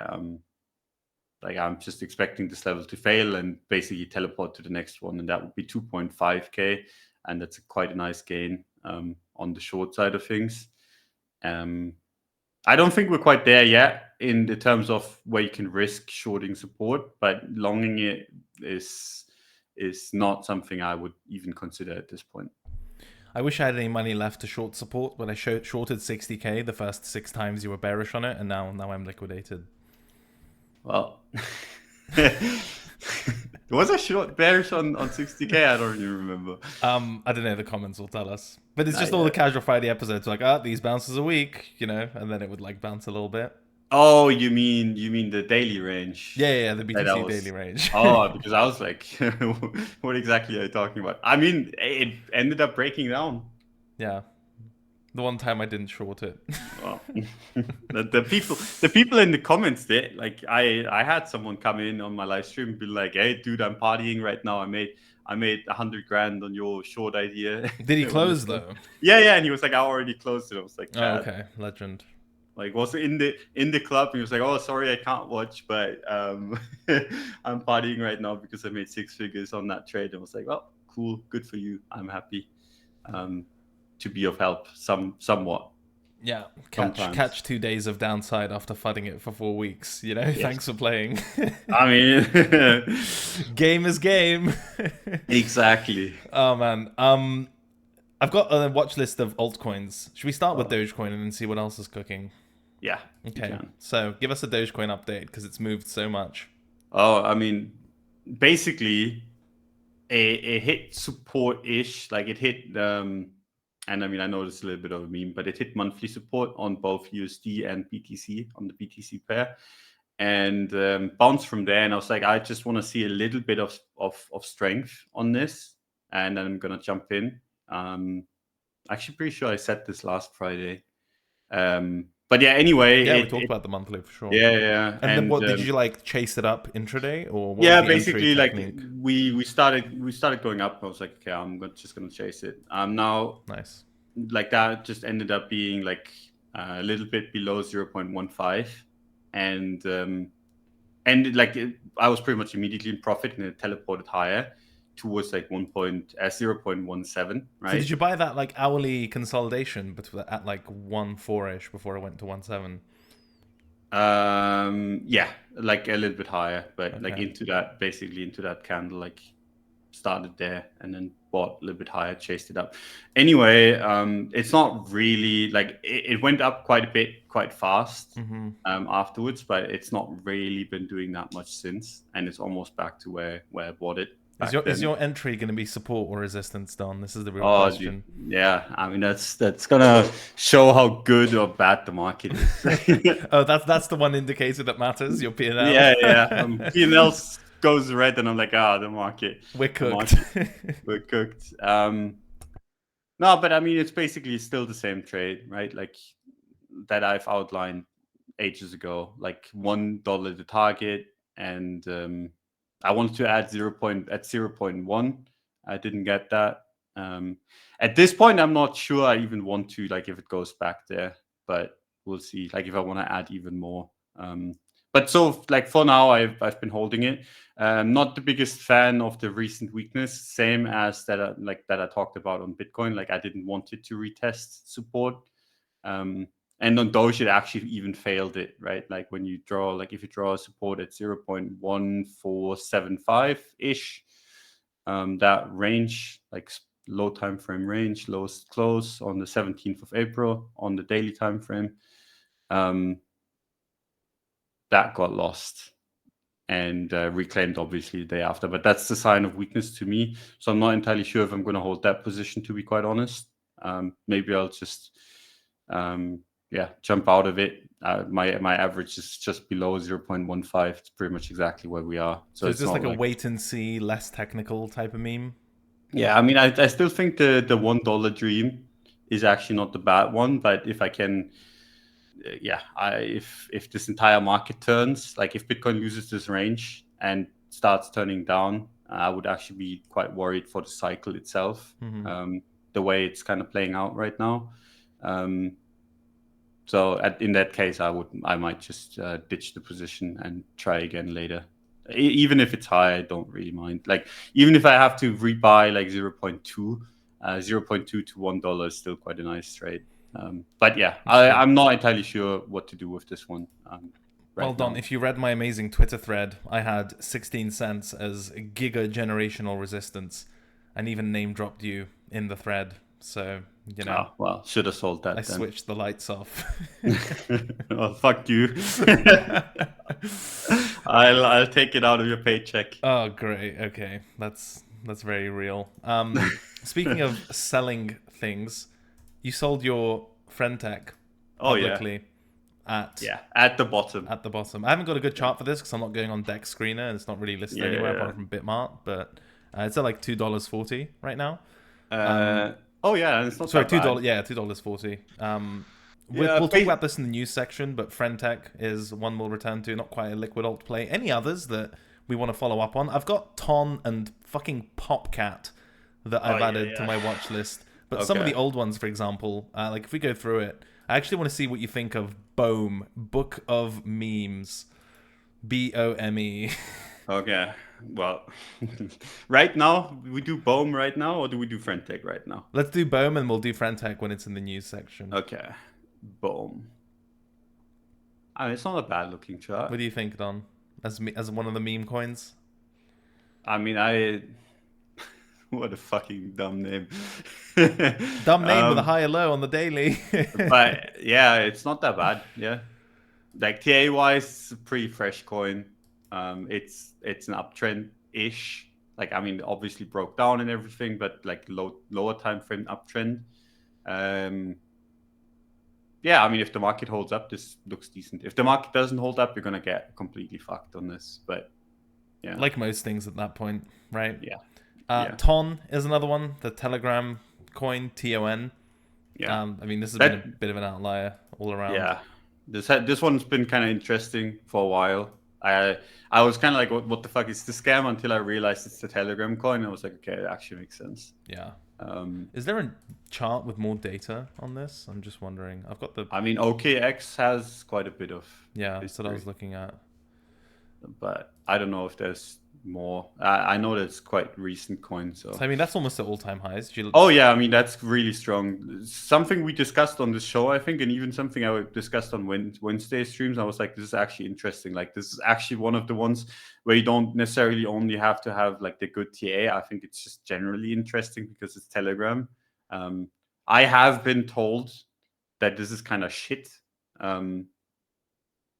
like I'm just expecting this level to fail and basically teleport to the next one, and that would be 2.5K, and that's quite a nice gain on the short side of things. I don't think we're quite there yet in the terms of where you can risk shorting support, but longing it is not something I would even consider at this point. I wish I had any money left to short support, but I shorted 60K the first 6 times you were bearish on it, and now I'm liquidated. Well, was I short bearish on 60K? I don't even remember. I don't know. The comments will tell us. But it's just all the casual Friday episodes, like, these bounces a week, and then it would like bounce a little bit. Oh, you mean the daily range? Yeah, the BTC daily range. Oh, because I was like, what exactly are you talking about? I mean, it ended up breaking down. Yeah. The one time I didn't short it. Well, the people in the comments did. Like I had someone come in on my live stream and be like, "Hey, dude, I'm partying right now. I made 100 grand on your short idea." Did he close though? Yeah, and he was like, "I already closed it." I was like, "Oh, okay, legend." Like was in the club, and he was like, "Oh, sorry, I can't watch, but I'm partying right now because I made 6 figures on that trade." And I was like, "Well, cool, good for you. I'm happy to be of help somewhat." Yeah, catch 2 days of downside after fudding it for 4 weeks. Yes. Thanks for playing. I mean, game is game. Exactly. Oh man. I've got a watch list of altcoins. Should we start with Dogecoin and then see what else is cooking? Yeah. Okay. So give us a Dogecoin update because it's moved so much. Oh, I mean, basically, it hit support-ish. Like it hit And I mean, I know this is a little bit of a meme, but it hit monthly support on both USD and BTC, on the BTC pair, and bounced from there. And I was like, I just want to see a little bit of strength on this, and then I'm gonna jump in. Actually, pretty sure I said this last Friday. But yeah, anyway, Yeah, we talked about the monthly for sure. yeah. And then what did you like chase it up intraday, or what was Yeah, the entry basically, like technique? we started going up. I was like, okay, just gonna chase it. Now, Nice. like that just ended up being like a little bit below 0.15, and like I was pretty much immediately in profit, and it teleported higher towards like 0.17, right? So did you buy that like hourly consolidation at like 1.4-ish before it went to 1.7? Yeah, like a little bit higher, but like Okay. basically into that candle, like started there and then bought a little bit higher, chased it up. Anyway, it's not really like it went up quite a bit, quite fast afterwards, but it's not really been doing that much since, and it's almost back to where I bought it. Is your entry going to be support or resistance, Don? This is the real Oh, question. yeah. I mean, that's gonna show how good or bad the market is. Oh, that's the one indicator that matters. Your P&L. Yeah. P&L goes red, and I'm like, the market. We're cooked. We're cooked. No, but I mean, it's basically still the same trade, right? Like that I've outlined ages ago. Like $1 the target, and I wanted to add 0.1. I didn't get that. At this point, I'm not sure I even want to, like, if it goes back there, but we'll see. Like, if I want to add even more. But so, like, for now, I've been holding it. Not the biggest fan of the recent weakness, same as that I talked about on Bitcoin. Like, I didn't want it to retest support. And on Doge, it actually even failed it, right? Like when you draw, like if you draw a support at 0.1475-ish, that range, like low time frame range, lowest close on the 17th of April on the daily time frame, that got lost and reclaimed obviously the day after. But that's the sign of weakness to me. So I'm not entirely sure if I'm going to hold that position, to be quite honest. Maybe I'll just jump out of it. My average is just below 0.15. It's pretty much exactly where we are. So it's just like a wait and see, less technical type of meme. Yeah, I mean, I still think the $1 dream is actually not the bad one. But if I can, if this entire market turns, like if Bitcoin loses this range and starts turning down, I would actually be quite worried for the cycle itself. The way it's kind of playing out right now. So in that case, I might just ditch the position and try again later. Even if it's high, I don't really mind. Like even if I have to rebuy like 0.2 to $1 is still quite a nice trade. But yeah, I'm not entirely sure what to do with this one. Well, Don, if you read my amazing Twitter thread, I had 16 cents as giga generational resistance, and even name dropped you in the thread. So, you know. Oh, well, should have sold that. I switched the lights off. Well, fuck you. I'll take it out of your paycheck. Oh, great. Okay, that's very real. Speaking of selling things, you sold your Friendtech publicly at the bottom. At the bottom. I haven't got a good chart for this because I'm not going on Dex Screener. And it's not really listed anywhere apart from Bitmart, but it's at like $2.40 right now. It's not sorry, $2. Yeah, $2.40. We'll talk about this in the news section, but Friendtech is one we'll return to. Not quite a liquid alt play. Any others that we want to follow up on? I've got Ton and fucking Popcat that I've added to my watch list. But some of the old ones, for example, like if we go through it, I actually want to see what you think of BOME, Book of Memes. BOME. Okay. Well, right now, we do BOME right now, or do we do Friendtech right now? Let's do BOME and we'll do Friendtech when it's in the news section. Okay. BOME. I mean, it's not a bad looking chart. What do you think, Don? As one of the meme coins? I mean, what a fucking dumb name. Dumb name with a higher low on the daily. But yeah, it's not that bad. Yeah. Like TA wise, it's a pretty fresh coin. It's an uptrend-ish. Like, I mean, obviously broke down and everything, but like lower time frame uptrend. Yeah, I mean, if the market holds up, this looks decent. If the market doesn't hold up, you're gonna get completely fucked on this. But yeah, like most things at that point, right? yeah, Ton is another one, the Telegram coin, TON. yeah. I mean, this has been a That bit of an outlier all around. Yeah, this one's been kind of interesting for a while. I was kind of like, what the fuck is the scam? Until I realized it's the Telegram coin. I was like, okay, it actually makes sense. Yeah. Is there a chart with more data on this? I'm just wondering. I've got the. I mean, OKX has quite a bit of Yeah, that's what I history, was looking at. but I don't know if there's more. I know that's quite recent coin, so. I mean, that's almost at all-time highs. Oh yeah, I mean that's really strong. Something we discussed on this show, I think, and even something I discussed on Wednesday streams. I was like, this is actually interesting. Like, this is actually one of the ones where you don't necessarily only have to have like the good TA. I think it's just generally interesting because it's Telegram. I have been told that this is kind of shit,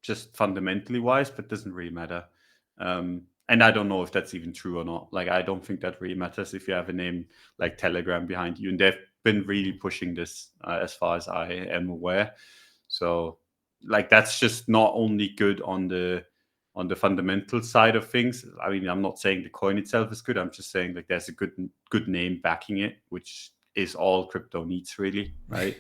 just fundamentally wise, but doesn't really matter. And I don't know if that's even true or not. Like, I don't think that really matters if you have a name like Telegram behind you. And they've been really pushing this as far as I am aware. So, like, that's just not only good on the fundamental side of things. I mean, I'm not saying the coin itself is good. I'm just saying like there's a good name backing it, which is all crypto needs, really, right?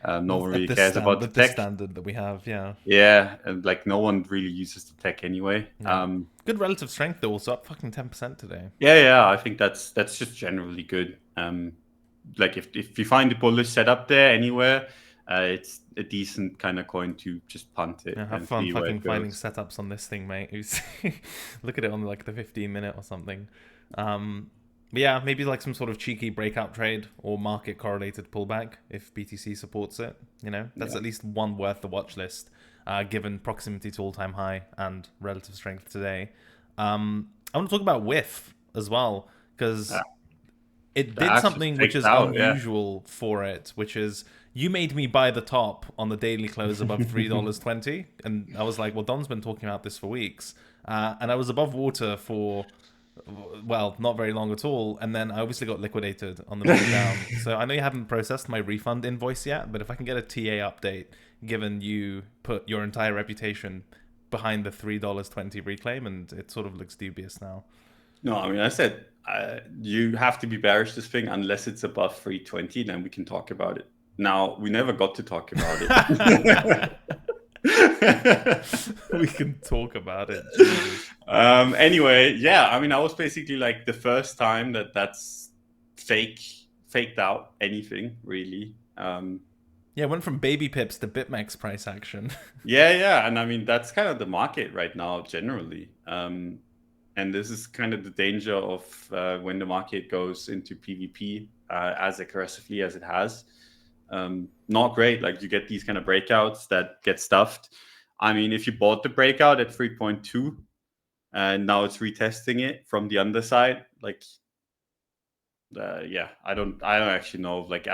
No one really cares about the with the tech. standard that we have, yeah. Yeah, and like no one really uses the tech anyway. Yeah. Good relative strength though, also up fucking 10% today. Yeah, I think that's just generally good. Like if you find the bullish setup there anywhere, it's a decent kind of coin to just punt it Yeah, have and fun see where fucking it finding goes. setups on this thing, mate. Look at it on like the 15-minute or something. But yeah, maybe like some sort of cheeky breakout trade or market correlated pullback if BTC supports it. You know, that's at least one worth the watch list, given proximity to all-time high and relative strength today. I want to talk about whiff as well because it The did axe just something which faked is out, yeah. unusual for it, which is you made me buy the top on the daily close above $3.20, and I was like, well, Don's been talking about this for weeks, and I was above water for, well, not very long at all, and then I obviously got liquidated on the move down. So I know you haven't processed my refund invoice yet, but if I can get a TA update, given you put your entire reputation behind the $3.20 reclaim, and it sort of looks dubious now. No, I mean, I said you have to be bearish this thing unless it's above 320, then we can talk about it. Now, we never got to talk about it. We can talk about it. Anyway, yeah, I mean, I was basically like the first time that's faked out anything, really. Yeah, it went from baby pips to BitMEX price action. Yeah, and I mean, that's kind of the market right now, generally. And this is kind of the danger of when the market goes into PvP as aggressively as it has. Not great. Like you get these kind of breakouts that get stuffed. I mean, if you bought the breakout at 3.2 and now it's retesting it from the underside, like, yeah, I don't actually know. Like,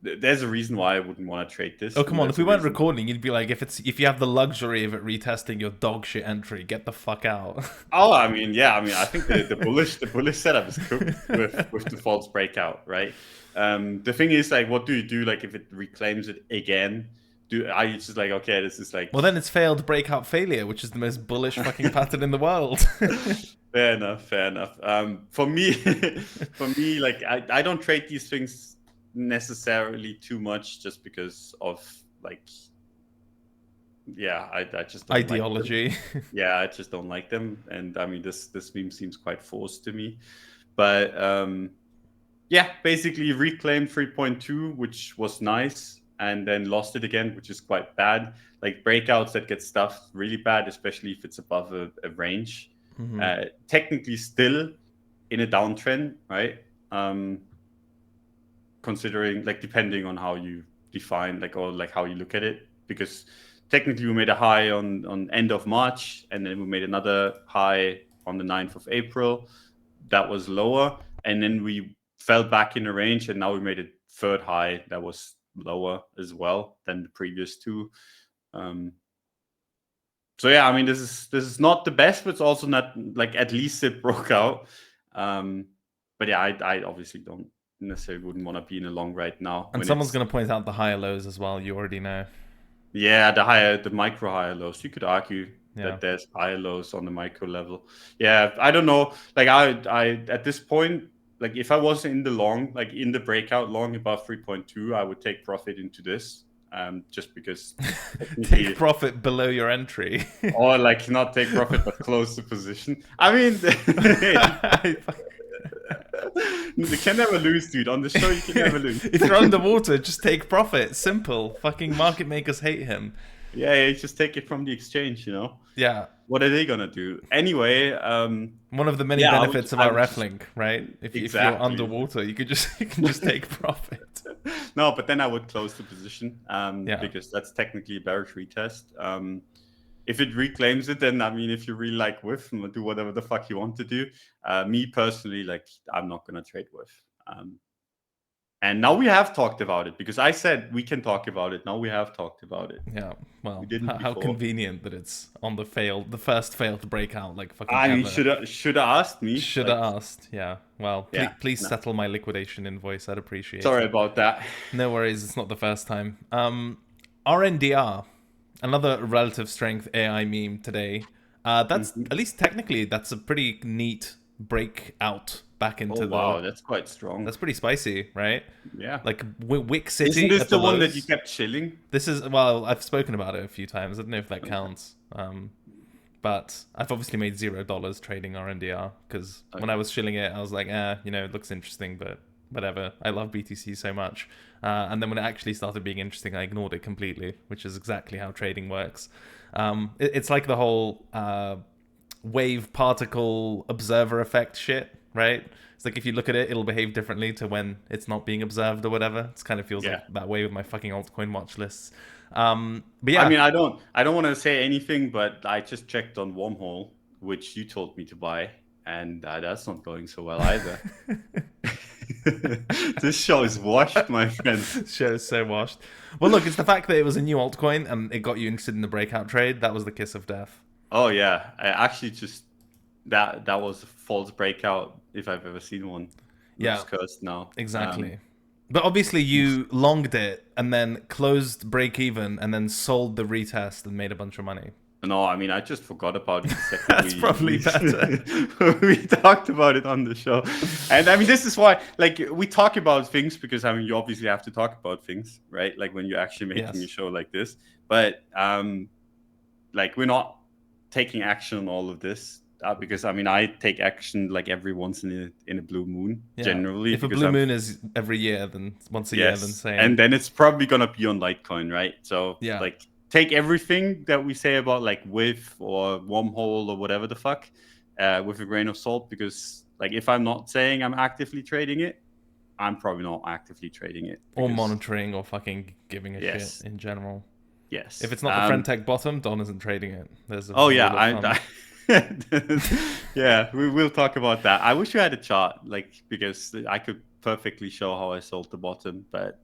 there's a reason why I wouldn't want to trade this. Oh come on! If we weren't recording, you'd be like, if you have the luxury of it retesting your dog shit entry, get the fuck out. Oh, I mean, yeah, I mean, I think the bullish setup is cooked with the false breakout, right? The thing is, like, what do you do? Like, if it reclaims it again, are you just like, okay, this is like? Well, then it's failed breakout failure, which is the most bullish fucking pattern in the world. Fair enough. For me, like, I don't trade these things necessarily too much, just because of like, yeah, I just don't ideology. Like them. Yeah, I just don't like them, and I mean, this meme seems quite forced to me, but yeah, basically reclaimed 3.2, which was nice, and then lost it again, which is quite bad. Like breakouts that get stuffed really bad, especially if it's above a range. Mm-hmm. Technically still in a downtrend, right? Considering, like, depending on how you define, like, or like how you look at it, because technically we made a high on end of March, and then we made another high on the 9th of April. That was lower, and then we fell back in the range, and now we made a third high that was lower as well than the previous two. So yeah, I mean, this is not the best, but it's also not, like, at least it broke out. But yeah, I obviously don't necessarily wouldn't want to be in a long right now. And someone's going to point out the higher lows as well. You already know. Yeah, the micro higher lows. You could argue that there's higher lows on the micro level. Yeah, I don't know. Like I at this point, like if I was in the long, like in the breakout long above 3.2, I would take profit into this. Just because take profit below your entry, or like not take profit but close the position. I mean, you can never lose, dude. On the show, you can never lose. If you're underwater, just take profit. Simple. Fucking market makers hate him. Yeah, you just take it from the exchange, you know? Yeah. What are they gonna do? Anyway, one of the many benefits of our reflink, right? If you're underwater, you can just take profit. No, but then I would close the position, because that's technically a bearish retest. If it reclaims it, then I mean, if you really like whiff, do whatever the fuck you want to do. Me personally, like, I'm not gonna trade whiff. And now we have talked about it because I said we can talk about it. Now we have talked about it. Yeah, well, how convenient that it's on the first failed breakout, like fucking. I mean, should have asked me. Should have asked. Yeah. Well, please settle my liquidation invoice. I'd appreciate it. Sorry about that. No worries. It's not the first time. RNDR, another relative strength AI meme today. That's at least technically that's a pretty neat breakout back into wow, that's quite strong. That's pretty spicy, right? Yeah. Like Wick City. Isn't this the one that you kept chilling? This is, well, I've spoken about it a few times. I don't know if that counts. But I've obviously made $0 trading RNDR because when I was chilling it, I was like, it looks interesting, but whatever. I love BTC so much. And then when it actually started being interesting, I ignored it completely, which is exactly how trading works. It's like the whole wave particle observer effect shit, right? It's like if you look at it, it'll behave differently to when it's not being observed or whatever. It kind of feels like that way with my fucking altcoin watch lists. But yeah, I mean, I don't want to say anything, but I just checked on Wormhole, which you told me to buy, and that's not going so well either. This show is washed, my friend. This show is so washed. Well, look, it's the fact that it was a new altcoin and it got you interested in the breakout trade. That was the kiss of death. Oh yeah, I actually just that was a false breakout if I've ever seen one. Looks cursed now. Exactly. But obviously you longed it and then closed break even and then sold the retest and made a bunch of money. No, I mean, I just forgot about it. That's probably better. We talked about it on the show. And I mean, this is why, like, we talk about things because, I mean, you obviously have to talk about things, right? Like when you're actually making a show like this. But, like, we're not taking action on all of this. Because I mean, I take action like every once in a blue moon, generally. If a blue moon is every year, then once a year, then same. And then it's probably gonna be on Litecoin, right? So like, take everything that we say about like Whiff or Wormhole or whatever the fuck with a grain of salt, because like if I'm not saying I'm actively trading it, I'm probably not actively trading it. Or monitoring or fucking giving a shit in general. Yes. If it's not the Friend Tech bottom, Don isn't trading it. There's yeah, we will talk about that. I wish you had a chart, like, because I could perfectly show how I sold the bottom, but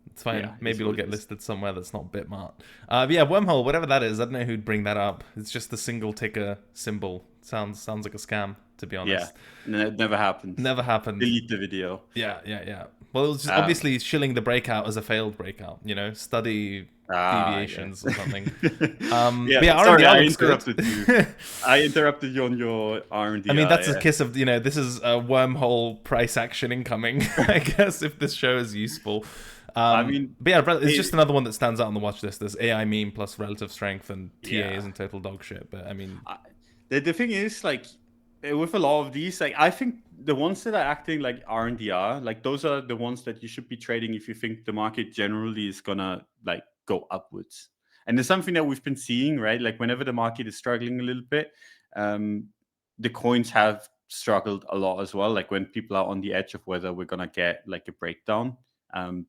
it's fine. Yeah, maybe it'll get listed somewhere that's not Bitmart. But yeah, Wormhole, whatever that is, I don't know who'd bring that up. It's just the single ticker symbol. Sounds like a scam, to be honest. Yeah, it never happened. Never happened. Delete the video. Yeah. Well, it was just obviously shilling the breakout as a failed breakout. Study deviations or something. Sorry, I interrupted you. I interrupted you on your R&D. I mean, that's a kiss of, this is a Wormhole price action incoming, I guess, if this show is useful. I mean, but yeah, it's just another one that stands out on the watch list. There's AI meme plus relative strength and TAs and total dog shit. But I mean, the thing is, like, with a lot of these, like, I think the ones that are acting like R&DR, like, those are the ones that you should be trading if you think the market generally is gonna like go upwards. And there's something that we've been seeing, right? Like, whenever the market is struggling a little bit, the coins have struggled a lot as well. Like, when people are on the edge of whether we're gonna get like a breakdown,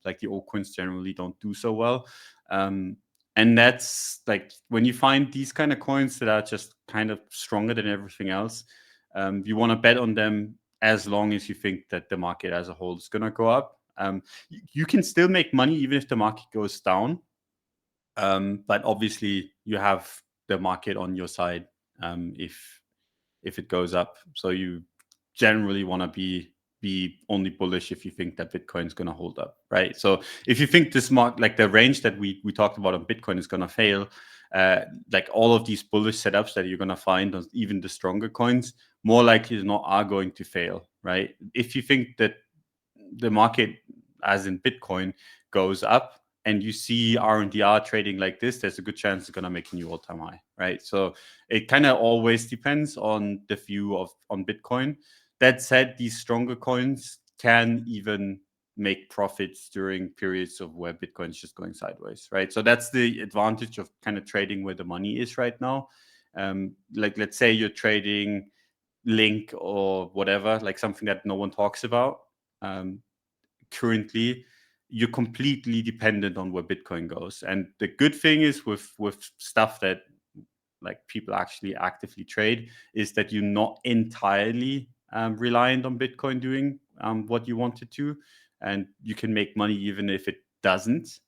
like the altcoins generally don't do so well. And that's like, when you find these kind of coins that are just kind of stronger than everything else, you want to bet on them as long as you think that the market as a whole is gonna go up. You can still make money even if the market goes down. But obviously you have the market on your side if it goes up. So you generally want to be be only bullish if you think that Bitcoin is going to hold up, right? So if you think this like the range that we talked about on Bitcoin is going to fail, like all of these bullish setups that you're going to find on even the stronger coins, more likely than not are going to fail, right? If you think that the market, as in Bitcoin, goes up and you see RNDR trading like this, there's a good chance it's going to make a new all-time high, right? So it kind of always depends on the view on Bitcoin. That said, these stronger coins can even make profits during periods of where Bitcoin is just going sideways, right? So that's the advantage of kind of trading where the money is right now. Like let's say you're trading Link or whatever, like something that no one talks about. Currently, you're completely dependent on where Bitcoin goes. And the good thing is with stuff that like people actually actively trade is that you're not entirely reliant on Bitcoin doing what you want it to, and you can make money even if it doesn't.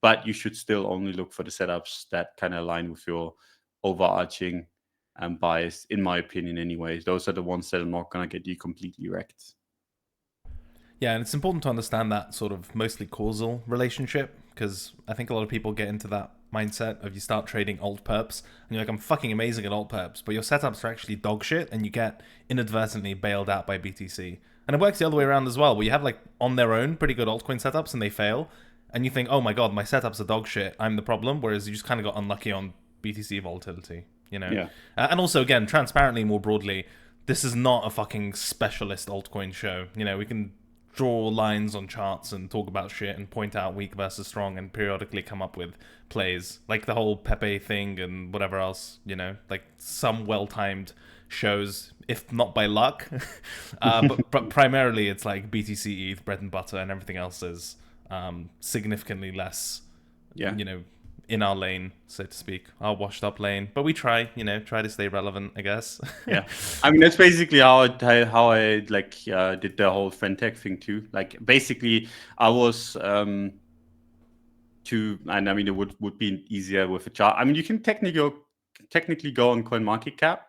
But you should still only look for the setups that kind of align with your overarching bias, in my opinion. Anyway, those are the ones that are not going to get you completely wrecked. Yeah, and it's important to understand that sort of mostly causal relationship, because I think a lot of people get into that mindset of you start trading alt perps and you're like, I'm fucking amazing at alt perps, but your setups are actually dog shit and you get inadvertently bailed out by BTC. And it works the other way around as well, where you have like on their own pretty good altcoin setups and they fail, and you think, oh my god, my setups are dog shit, I'm the problem, whereas you just kind of got unlucky on BTC volatility, you know? Yeah. And also, again, transparently, more broadly, this is not a fucking specialist altcoin show. You know, we can draw lines on charts and talk about shit and point out weak versus strong and periodically come up with plays like the whole Pepe thing and whatever else, you know, like some well-timed shows, if not by luck. But primarily it's like BTC, ETH, bread and butter, and everything else is significantly less, Yeah. you know, in our lane, so to speak, our washed up lane. But we try, you know, try to stay relevant, I guess. Yeah, I mean that's basically how I like did the whole Frentech thing too. Like basically, I was and I mean it would be easier with a chart. I mean you can technically go on CoinMarketCap.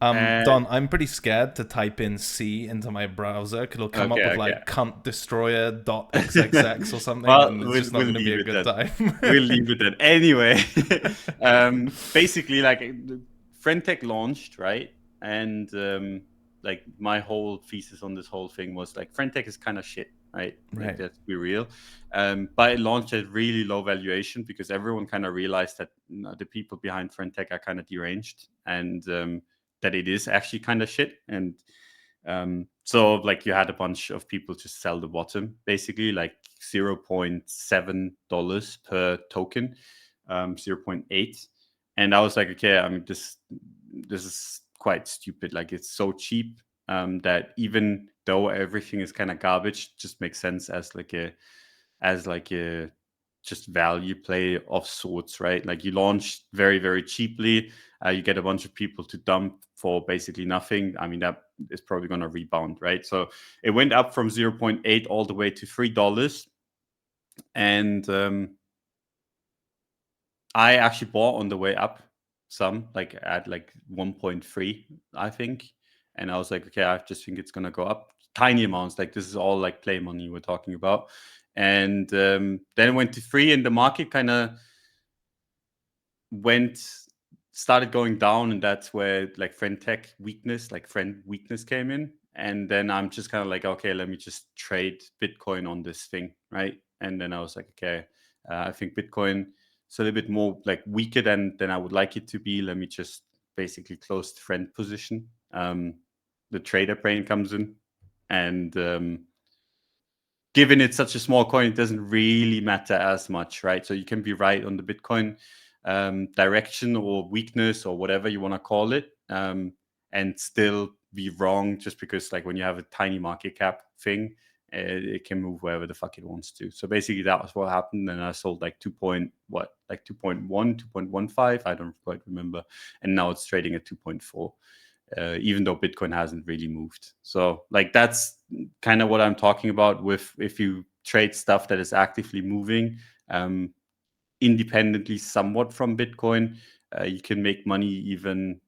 Don, I'm pretty scared to type in C into my browser because it'll come up with like cunt destroyer.xxx or something, well, and it's just not going to be a good time. We'll leave it at anyway. Basically, like Frentech launched, right? And like my whole thesis on this whole thing was like Frentech is kind of shit, right? Like, let's be real. But it launched at really low valuation because everyone kind of realized that the people behind Frentech are kind of deranged, and that it is actually kind of shit. And so like you had a bunch of people just sell the bottom, basically like $0.7 per token, 0.8. And I was like, okay, I mean, this is quite stupid. Like it's so cheap that even though everything is kind of garbage, just makes sense as like a just value play of sorts, right? Like you launch very, very cheaply. You get a bunch of people to dump for basically nothing. I mean, that is probably going to rebound, right? So it went up from 0.8 all the way to $3. And I actually bought on the way up some, like at like 1.3, I think. And I was like, okay, I just think it's going to go up. Tiny amounts. Like this is all like play money we're talking about. And then it went to 3 and the market kind of started going down, and that's where like friend weakness came in. And then I'm just kind of like, okay, let me just trade Bitcoin on this thing, right? And then I was like, okay, I think Bitcoin is a little bit more like weaker than I would like it to be. Let me just basically close the friend position. The trader brain comes in, and given it's such a small coin, it doesn't really matter as much, right? So you can be right on the Bitcoin direction or weakness or whatever you want to call it, and still be wrong just because like when you have a tiny market cap thing, it can move wherever the fuck it wants to. So basically that was what happened. And I sold like 2.1, 2.15, I don't quite remember. And now it's trading at 2.4. Even though Bitcoin hasn't really moved. So like that's kind of what I'm talking about with if you trade stuff that is actively moving independently somewhat from Bitcoin, you can make money even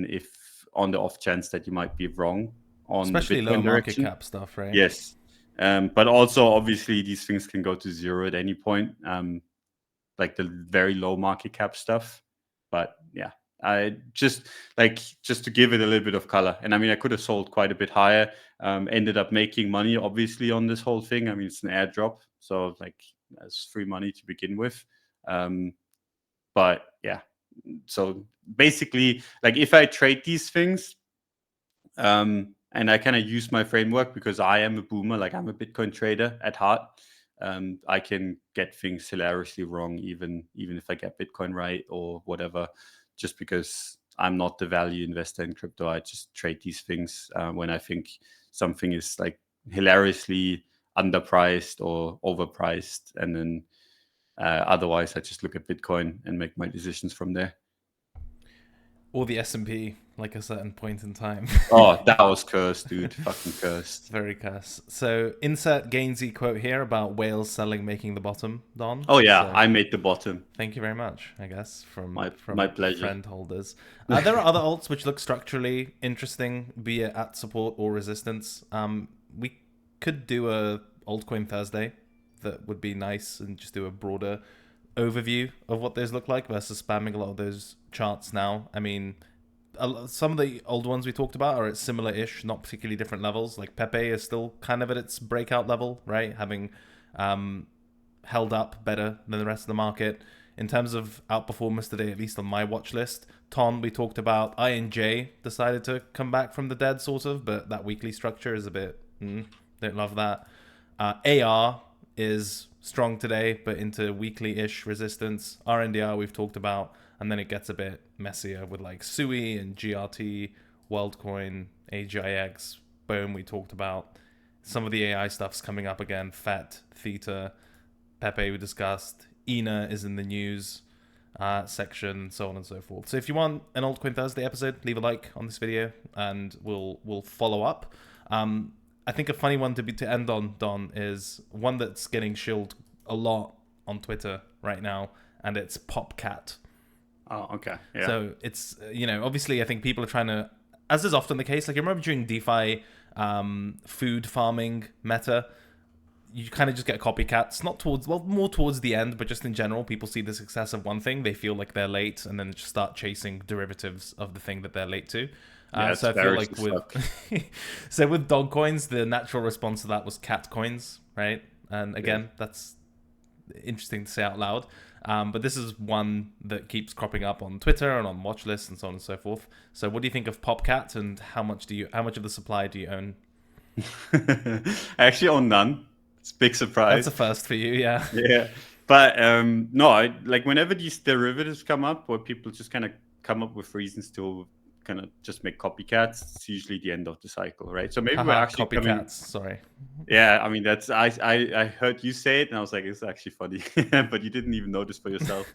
if on the off chance that you might be wrong on especially the low Bitcoin market direction. cap stuff, right? Yes. But also, obviously, these things can go to zero at any point, like the very low market cap stuff. But yeah, I just to give it a little bit of color. And I mean, I could have sold quite a bit higher. Ended up making money, obviously, on this whole thing. I mean, it's an airdrop, so like that's free money to begin with. But yeah, so basically, like if I trade these things, and I kind of use my framework because I am a boomer, like I'm a Bitcoin trader at heart. I can get things hilariously wrong, even if I get Bitcoin right or whatever, just because I'm not the value investor in crypto. I just trade these things when I think something is like hilariously underpriced or overpriced, and then otherwise I just look at Bitcoin and make my decisions from there. Or the S&P, like a certain point in time. Oh, that was cursed, dude. Fucking cursed. Very cursed. So insert Gainsey quote here about whales selling making the bottom, Don. Oh yeah, So I made the bottom. thank you very much, I guess, from My pleasure. friend holders. There are other alts which look structurally interesting, be it at support or resistance. We could do a altcoin Thursday that would be nice and just do a broader overview of what those look like versus spamming a lot of those charts now. I mean, some of the old ones we talked about are at similar-ish, not particularly different levels. Like Pepe is still kind of at its breakout level, right? Having held up better than the rest of the market. In terms of outperformance today, at least on my watch list, Ton, we talked about. INJ decided to come back from the dead, sort of, but that weekly structure is a bit... don't love that. AR is strong today, but into weekly-ish resistance. RNDR we've talked about, and then it gets a bit messier with like SUI and GRT, WorldCoin, AGIX, BOEM we talked about. Some of the AI stuff's coming up again. FET, Theta, Pepe we discussed. ENA is in the news section, so on and so forth. So if you want an Altcoin Thursday episode, leave a like on this video, and we'll follow up. I think a funny one to end on, Don, is one that's getting shilled a lot on Twitter right now, and it's PopCat. Oh, okay. Yeah. So it's, obviously I think people are trying to, as is often the case, like I remember during DeFi food farming meta, you kind of just get copycats, more towards the end, but just in general, people see the success of one thing, they feel like they're late, and then just start chasing derivatives of the thing that they're late to. So I feel like with dog coins, the natural response to that was cat coins, right? And again, that's interesting to say out loud. But this is one that keeps cropping up on Twitter and on watch lists and so on and so forth. So what do you think of PopCat, and how much of the supply do you own? I actually own none. It's a big surprise. That's a first for you, yeah. Yeah. But no, I like whenever these derivatives come up, where people just kind of come up with reasons to kind of just make copycats, it's usually the end of the cycle, right? So maybe we're actually copycats. Sorry. Yeah, I mean that's I heard you say it and I was like, it's actually funny, but you didn't even notice for yourself.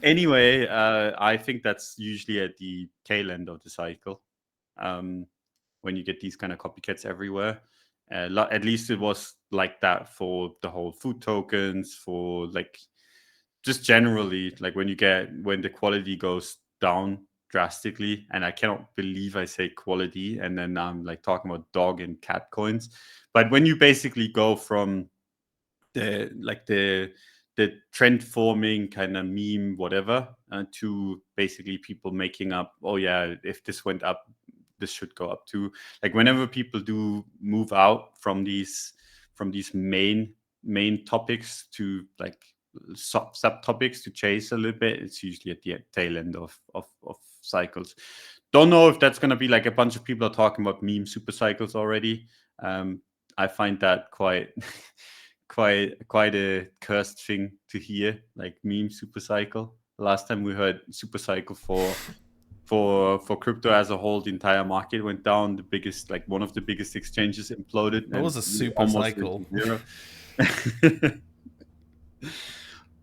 Anyway, I think that's usually at the tail end of the cycle, when you get these kind of copycats everywhere. At least it was like that for the whole food tokens, for like just generally, like when the quality goes down drastically, and I cannot believe I say quality and then I'm like talking about dog and cat coins. But when you basically go from the trend forming kind of meme whatever to basically people making up, oh yeah, if this went up, this should go up too. Like whenever people do move out from these main topics to like subtopics to chase a little bit, it's usually at the tail end of cycles. Don't know if that's going to be like a bunch of people are talking about meme super cycles already. I find that quite quite a cursed thing to hear, like meme super cycle. Last time we heard super cycle for crypto as a whole, the entire market went down. One of the biggest exchanges imploded. That was a super cycle. Zero.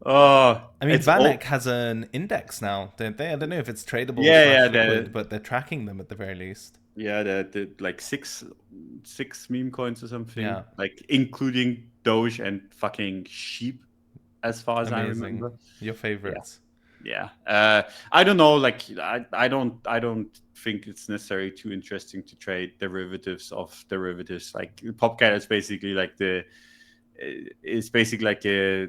Oh, I mean, Vanek has an index now, don't they? I don't know if it's tradable yeah, liquid, but they're tracking them at the very least. Yeah, the like six meme coins or something. Yeah. Like including Doge and fucking sheep, as far as Amazing. I remember. Your favorites. Yeah, I don't know. Like, I don't think it's necessarily too interesting to trade derivatives of derivatives. Like Popcat is basically like it's basically like a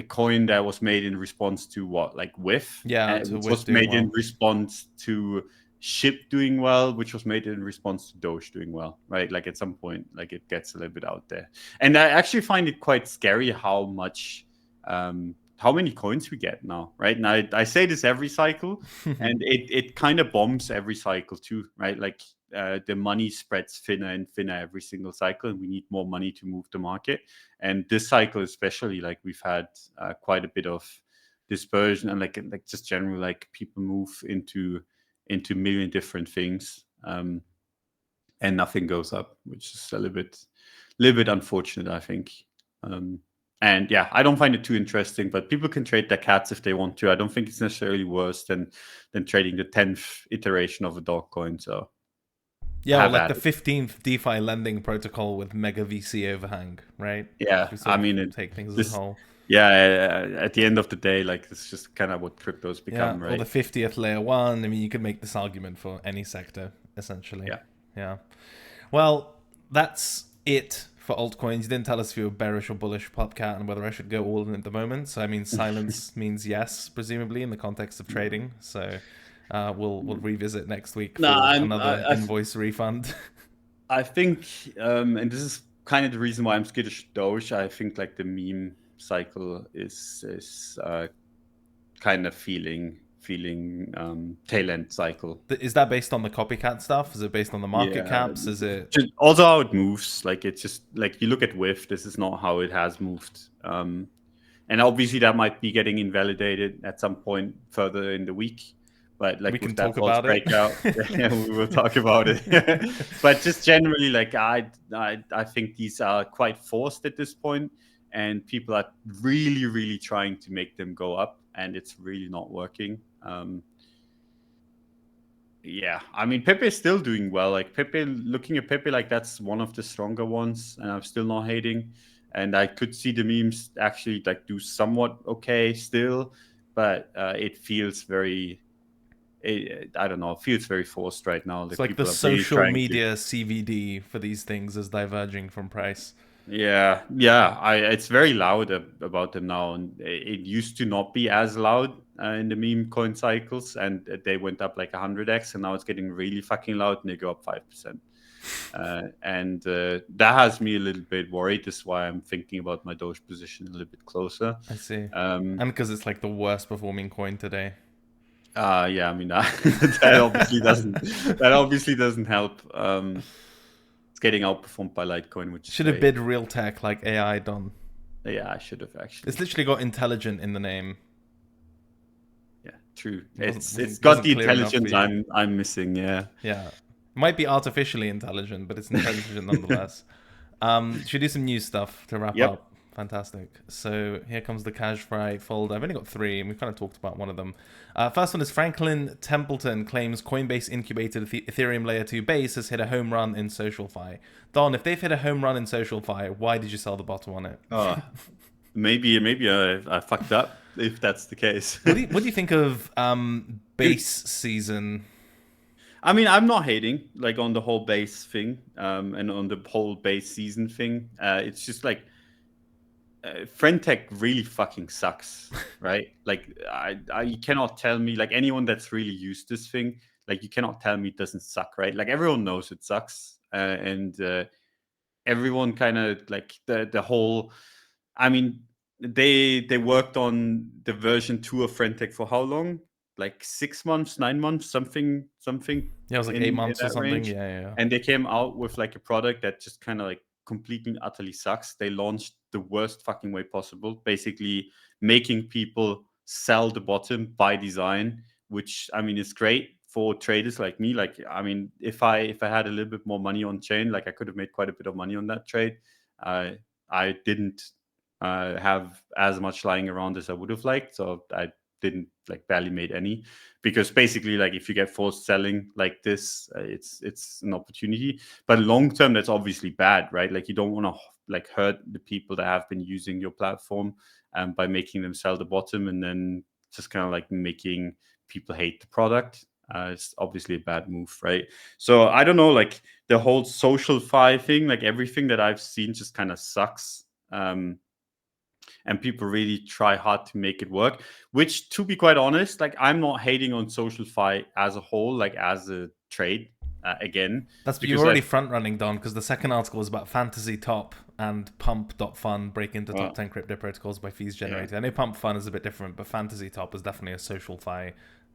coin that was made in response to what, like WIF, Yeah, and to which with was doing made in well. response to SHIB doing well, which was made in response to Doge doing well, right? Like at some point, like it gets a little bit out there, and I actually find it quite scary how much, how many coins we get now, right? And I say this every cycle, and it kind of bombs every cycle too, right? Like the money spreads thinner and thinner every single cycle, and we need more money to move the market. And this cycle, especially, like we've had quite a bit of dispersion and like just generally like people move into a million different things, and nothing goes up, which is a little bit unfortunate, I think. And yeah, I don't find it too interesting, but people can trade their cats if they want to. I don't think it's necessarily worse than trading the 10th iteration of a dog coin. So Yeah, or have like at the it. 15th DeFi lending protocol with mega VC overhang, right? Yeah, We I sort of mean take things as a this. whole. Yeah, at the end of the day, like it's just kind of what crypto's Yeah, become, or the right? 50th layer one. I mean, you could make this argument for any sector, essentially. Yeah. Yeah. Well, that's it for altcoins. You didn't tell us if you were bearish or bullish, Popcat, and whether I should go all in at the moment. So, I mean, silence means yes, presumably, in the context of trading. So, we'll revisit next week No, for another invoice refund. I think, and this is kind of the reason why I'm skittish Doge. I think like the meme cycle is kind of feeling tail end cycle. Is that based on the copycat stuff? Is it based on the market Yeah, caps? Is it? just also how it moves. Like it's just like you look at WIF. This is not how it has moved. And obviously that might be getting invalidated at some point further in the week. But We like can with that talk false about it. breakout, yeah, we will talk about it. But just generally, like I think these are quite forced at this point, and people are really trying to make them go up, and it's really not working. Yeah, I mean Pepe is still doing well. Like Pepe, looking at Pepe, like that's one of the stronger ones, and I'm still not hating. And I could see the memes actually like do somewhat okay still, but it feels very, I don't know, it feels very forced right now. It's Like like the people are really social trying to. media CVD for these things is diverging from price. Yeah. It's very loud about them now, and it used to not be as loud in the meme coin cycles, and they went up like 100x, and now it's getting really fucking loud, and they go up 5%. And that has me a little bit worried. This is why I'm thinking about my Doge position a little bit closer. I see. And Um, because it's like the worst performing coin today. yeah, I mean that obviously doesn't help. It's getting outperformed by Litecoin, which is Should have great. bid real tech like AI done. Yeah, I should have It's actually. literally got intelligent in the name. Yeah, true. It wasn't It's wasn't got wasn't the clear enough for intelligence you. I'm missing. Yeah. Yeah. Might be artificially intelligent, but it's intelligent nonetheless. Should we do some news stuff to wrap Yep. up? Fantastic. So here comes the Cash Fry fold. I've only got three, and we've kind of talked about one of them. First one is Franklin Templeton claims Coinbase incubated Ethereum Layer 2 base has hit a home run in SocialFi. Don, if they've hit a home run in SocialFi, why did you sell the bottom on it? Maybe I fucked up if that's the case. What do you think of Dude, base season? I mean, I'm not hating like on the whole base thing, and on the whole base season thing. It's just like friend tech really fucking sucks, right? Like you cannot tell me, like anyone that's really used this thing, like you cannot tell me it doesn't suck, right? Like everyone knows it sucks, and everyone kind of like the whole. I mean, they worked on the version 2 of Frentech for how long? Like 6 months, 9 months, something Yeah, it was like in 8 months or that something. range. Yeah. And they came out with like a product that just kind of like completely and utterly sucks. They launched the worst fucking way possible, basically making people sell the bottom by design, which I mean is great for traders like me. Like I mean, if I had a little bit more money on chain, like I could have made quite a bit of money on that trade. I didn't have as much lying around as I would have liked. So I didn't like barely made any, because basically like if you get forced selling like this, it's an opportunity. But long term, that's obviously bad, right? Like you don't want to like hurt the people that have been using your platform by making them sell the bottom and then just kind of like making people hate the product. It's obviously a bad move, right? So I don't know, like the whole social fi thing, like everything that I've seen just kind of sucks. And people really try hard to make it work, which, to be quite honest, like I'm not hating on social fi as a whole, like as a trade. Again, That's you're because already front running, Don, because the second article is about Fantasy Top and Pump.fun break into top 10 crypto protocols by fees generated. Yeah. I know Pump Fun is a bit different, but Fantasy Top is definitely a social fi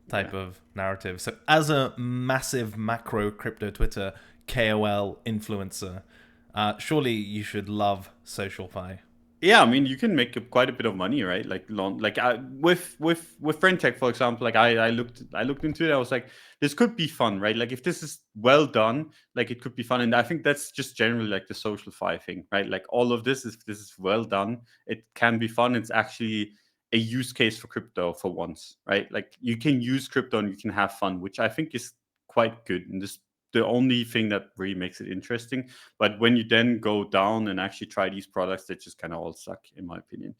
type of narrative. So as a massive macro crypto Twitter KOL influencer, surely you should love social fi. Yeah, I mean, you can make quite a bit of money, right? Like with FriendTech, for example, like I looked into it. I was like, this could be fun, right? Like if this is well done, like it could be fun. And I think that's just generally like the social fi thing, right? Like all of this is well done. It can be fun. It's actually a use case for crypto for once, right? Like you can use crypto and you can have fun, which I think is quite good. And this the only thing that really makes it interesting. But when you then go down and actually try these products, they just kind of all suck, in my opinion.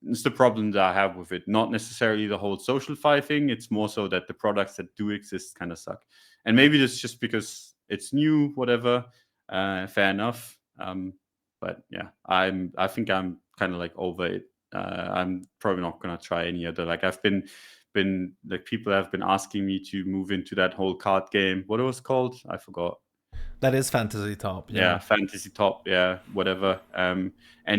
It's the problem that I have with it. Not necessarily the whole social fi thing. It's more so that the products that do exist kind of suck. And maybe that's just because it's new, whatever. Fair enough. But yeah, I think I'm kind of like over it. I'm probably not gonna try any other. Like I've been like people have been asking me to move into that whole card game. What it was called? I forgot. That is Fantasy Top. Yeah, Fantasy Top. Yeah, whatever. And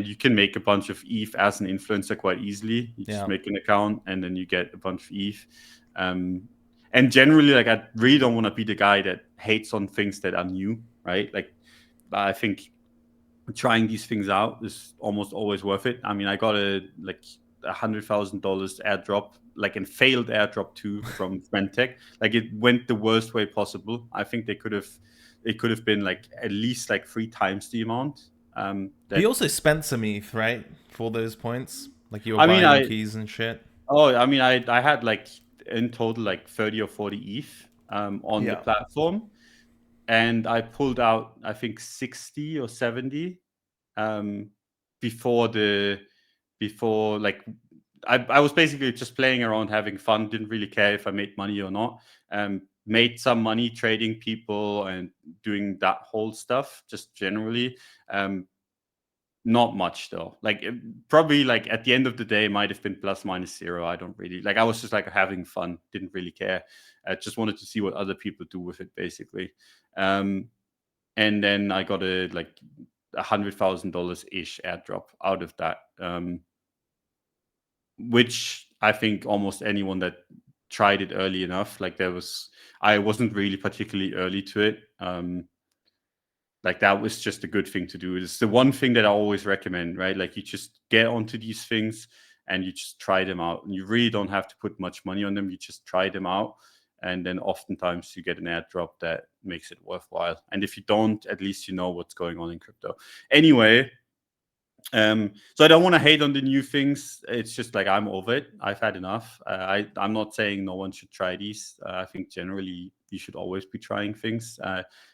you can make a bunch of ETH as an influencer quite easily. You just make an account and then you get a bunch of ETH. And generally, like I really don't want to be the guy that hates on things that are new, right? Like I think trying these things out is almost always worth it. I mean, I got $100,000 airdrop, like a failed airdrop too from FriendTech. Like it went the worst way possible. I think it could have been like at least like 3 times the amount. You also spent some ETH, right, for those points? Like you were buying keys and shit. Oh, I mean, I had like in total like 30 or 40 ETH on the platform, and I pulled out I think 60 or 70 before like I was basically just playing around, having fun, didn't really care if I made money or not. Made some money trading people and doing that whole stuff, just generally. Not much though. Like probably like at the end of the day, might have been plus minus zero. I don't really like. I was just like having fun, didn't really care. I just wanted to see what other people do with it, basically. And then I got a like $100,000 ish airdrop out of that. Which I think almost anyone that tried it early enough, like I wasn't really particularly early to it. Like that was just a good thing to do. It's the one thing that I always recommend, right? Like you just get onto these things and you just try them out. And you really don't have to put much money on them. You just try them out. And then oftentimes you get an airdrop that makes it worthwhile. And if you don't, at least you know what's going on in crypto. Anyway, so I don't want to hate on the new things. It's just like I'm over it. I've had enough. I'm not saying no one should try these. I think generally you should always be trying things,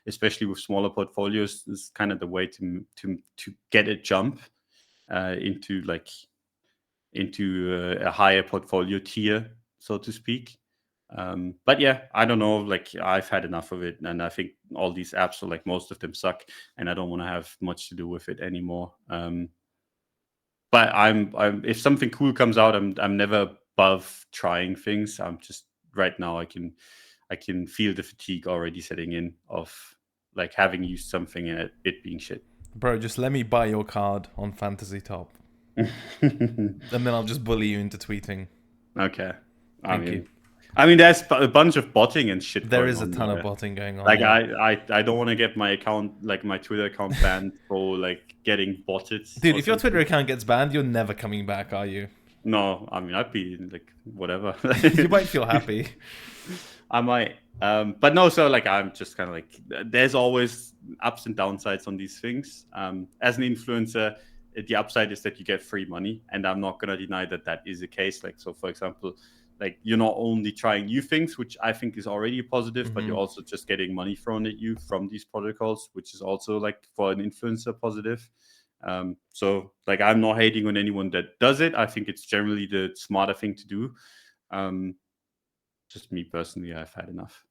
especially with smaller portfolios. This is kind of the way to get a jump into a higher portfolio tier, so to speak. But yeah, I don't know. Like I've had enough of it, and I think all these apps are like most of them suck, and I don't want to have much to do with it anymore. But I'm if something cool comes out, I'm never above trying things. I'm just right now I can feel the fatigue already setting in of like having used something and it being shit. Bro, just let me buy your card on Fantasy Top. And then I'll just bully you into tweeting. Okay. Thank you. I mean, there's a bunch of botting and shit. There is a ton of botting going on. Like I don't want to get my account, like my Twitter account, banned for like getting botted. Dude, if your Twitter account gets banned, you're never coming back, are you? No, I mean I'd be like whatever. You might feel happy. I might, but no. So like I'm just kind of like there's always ups and downsides on these things. As an influencer, the upside is that you get free money, and I'm not gonna deny that that is the case. Like so, for example. Like you're not only trying new things, which I think is already positive, but you're also just getting money thrown at you from these protocols, which is also like for an influencer positive. So like, I'm not hating on anyone that does it. I think it's generally the smarter thing to do. Just me personally, I've had enough.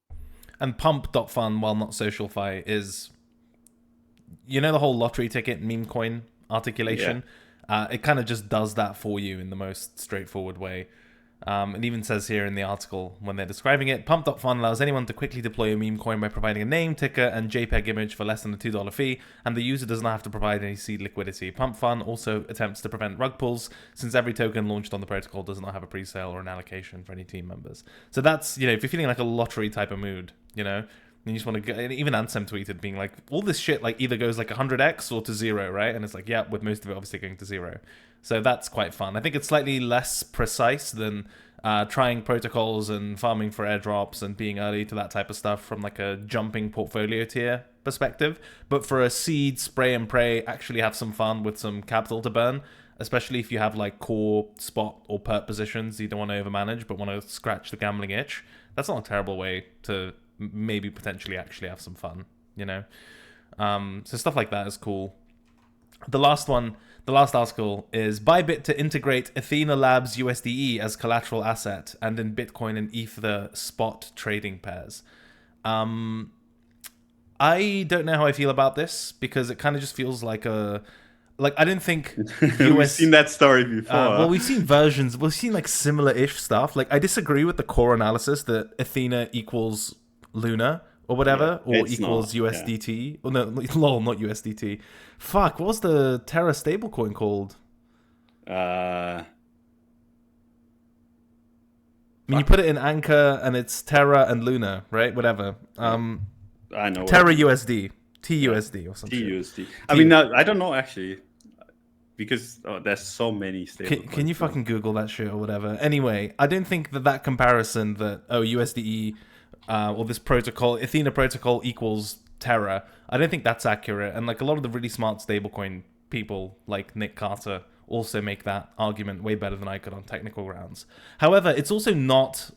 And pump.fun, while not SocialFi, is, you know, the whole lottery ticket meme coin articulation. It kind of just does that for you in the most straightforward way. It even says here in the article when they're describing it, Pump.fun allows anyone to quickly deploy a meme coin by providing a name, ticker, and JPEG image for less than a $2 fee, and the user does not have to provide any seed liquidity. PumpFun also attempts to prevent rug pulls, since every token launched on the protocol does not have a pre-sale or an allocation for any team members. So that's, you know, if you're feeling like a lottery type of mood, you know, and you just want to go, even Ansem tweeted being like, all this shit like either goes like 100x or to 0, right? And it's like, yeah, with most of it obviously going to 0. So that's quite fun. I think it's slightly less precise than trying protocols and farming for airdrops and being early to that type of stuff from like a jumping portfolio tier perspective. But for a seed, spray and pray, actually have some fun with some capital to burn, especially if you have like core, spot, or perp positions you don't want to overmanage but want to scratch the gambling itch. That's not a terrible way to maybe potentially actually have some fun, you know? So stuff like that is cool. The last article is Bybit to integrate Athena Labs USDE as collateral asset and in Bitcoin and Ether spot trading pairs. I don't know how I feel about this because it kind of just feels like I didn't think We've seen that story before. Well, we've seen versions. We've seen like similar-ish stuff. Like I disagree with the core analysis that Athena equals Luna or whatever, or equals not, USDT. Yeah. Oh, no, lol, not USDT. Fuck, what was the Terra stablecoin called? I mean, you put it in Anchor, and it's Terra and Luna, right? Whatever. I know. Terra USD. TUSD or something. TUSD. I mean, no, I don't know, actually. Because there's so many stablecoins. Can you fucking Google that shit or whatever? Anyway, I don't think that comparison that, USDE... or this protocol, Athena protocol equals Terra, I don't think that's accurate. And like a lot of the really smart stablecoin people, like Nick Carter, also make that argument way better than I could on technical grounds. However, it's also not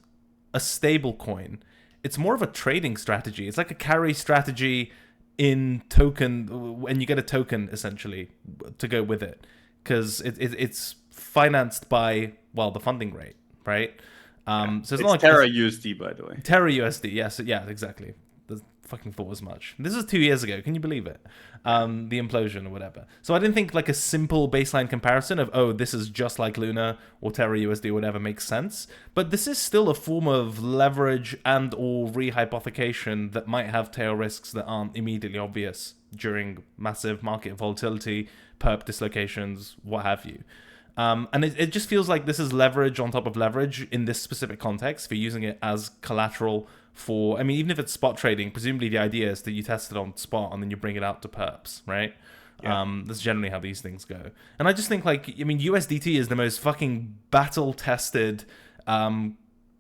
a stablecoin. It's more of a trading strategy. It's like a carry strategy in token, and you get a token essentially to go with it, because it's financed by, well, the funding rate, right? So it's not like Terra USD, by the way. Terra USD, yes, yeah, exactly. The fucking thought as much. This was 2 years ago. Can you believe it? The implosion or whatever. So I didn't think like a simple baseline comparison of this is just like Luna or Terra USD or whatever makes sense. But this is still a form of leverage and or rehypothecation that might have tail risks that aren't immediately obvious during massive market volatility, perp dislocations, what have you. And it just feels like this is leverage on top of leverage in this specific context for using it as collateral for, I mean, even if it's spot trading, presumably the idea is that you test it on spot and then you bring it out to perps, right? Yeah. That's generally how these things go. And I just think, like, I mean, USDT is the most fucking battle-tested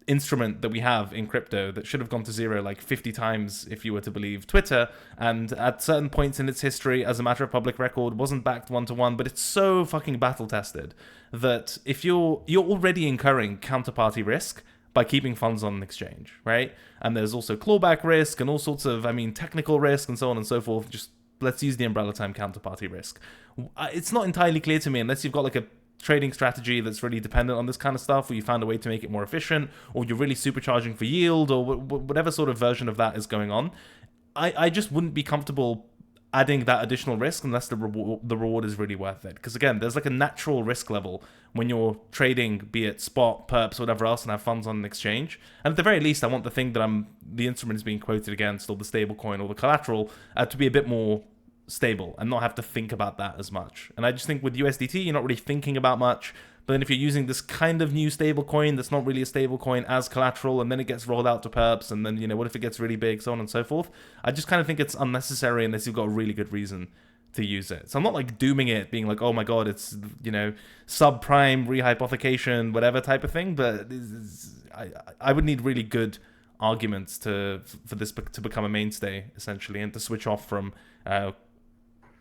instrument that we have in crypto that should have gone to 0 like 50 times if you were to believe Twitter, and at certain points in its history, as a matter of public record, wasn't backed 1-to-1, but it's so fucking battle tested that if you're already incurring counterparty risk by keeping funds on an exchange, right? And there's also clawback risk and all sorts of, I mean, technical risk and so on and so forth. Just let's use the umbrella term counterparty risk. It's not entirely clear to me, unless you've got like a trading strategy that's really dependent on this kind of stuff, or you found a way to make it more efficient, or you're really supercharging for yield, or whatever sort of version of that is going on. I just wouldn't be comfortable adding that additional risk unless the reward is really worth it. Because again, there's like a natural risk level when you're trading, be it spot, perps, or whatever else, and have funds on an exchange. And at the very least, I want the thing that the instrument is being quoted against, or the stable coin, or the collateral, to be a bit more stable and not have to think about that as much. And I just think with USDT, you're not really thinking about much. But then if you're using this kind of new stable coin that's not really a stable coin as collateral, and then it gets rolled out to perps, and then, you know, what if it gets really big, so on and so forth, I just kind of think it's unnecessary unless you've got a really good reason to use it. So I'm not like dooming it, being like, oh my god, it's, you know, subprime rehypothecation, whatever type of thing, but I would need really good arguments for this to become a mainstay, essentially, and to switch off from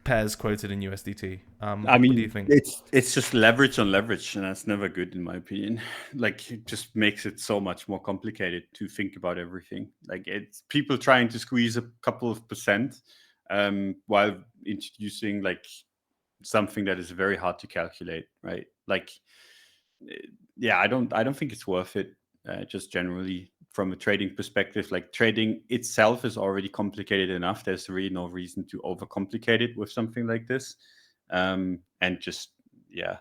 pairs quoted in USDT. I mean, what do you think? It's just leverage on leverage, and that's never good in my opinion. Like, it just makes it so much more complicated to think about everything. Like, it's people trying to squeeze a couple of percent while introducing like something that is very hard to calculate, right? Like, yeah, I don't think it's worth it. Just generally from a trading perspective, like trading itself is already complicated enough. There's really no reason to overcomplicate it with something like this. And just, yeah,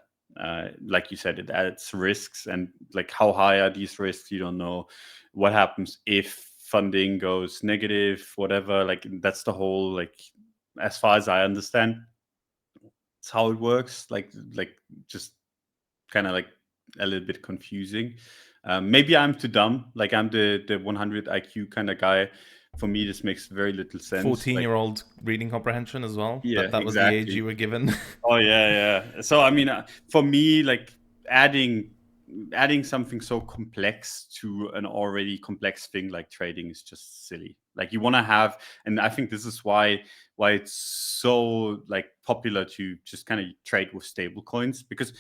like you said, it adds risks, and like how high are these risks? You don't know what happens if funding goes negative, whatever. Like that's the whole, like, as far as I understand, it's how it works. Like just kind of like a little bit confusing. Maybe I'm too dumb. Like I'm the 100 IQ kind of guy. For me, this makes very little sense. Like, 14-year-old reading comprehension as well. yeah, That was the age exactly. you were given. Oh yeah. So I mean, for me, like adding something so complex to an already complex thing like trading is just silly. Like you want to have, and I think this is why it's so like popular to just kind of trade with stable coins, because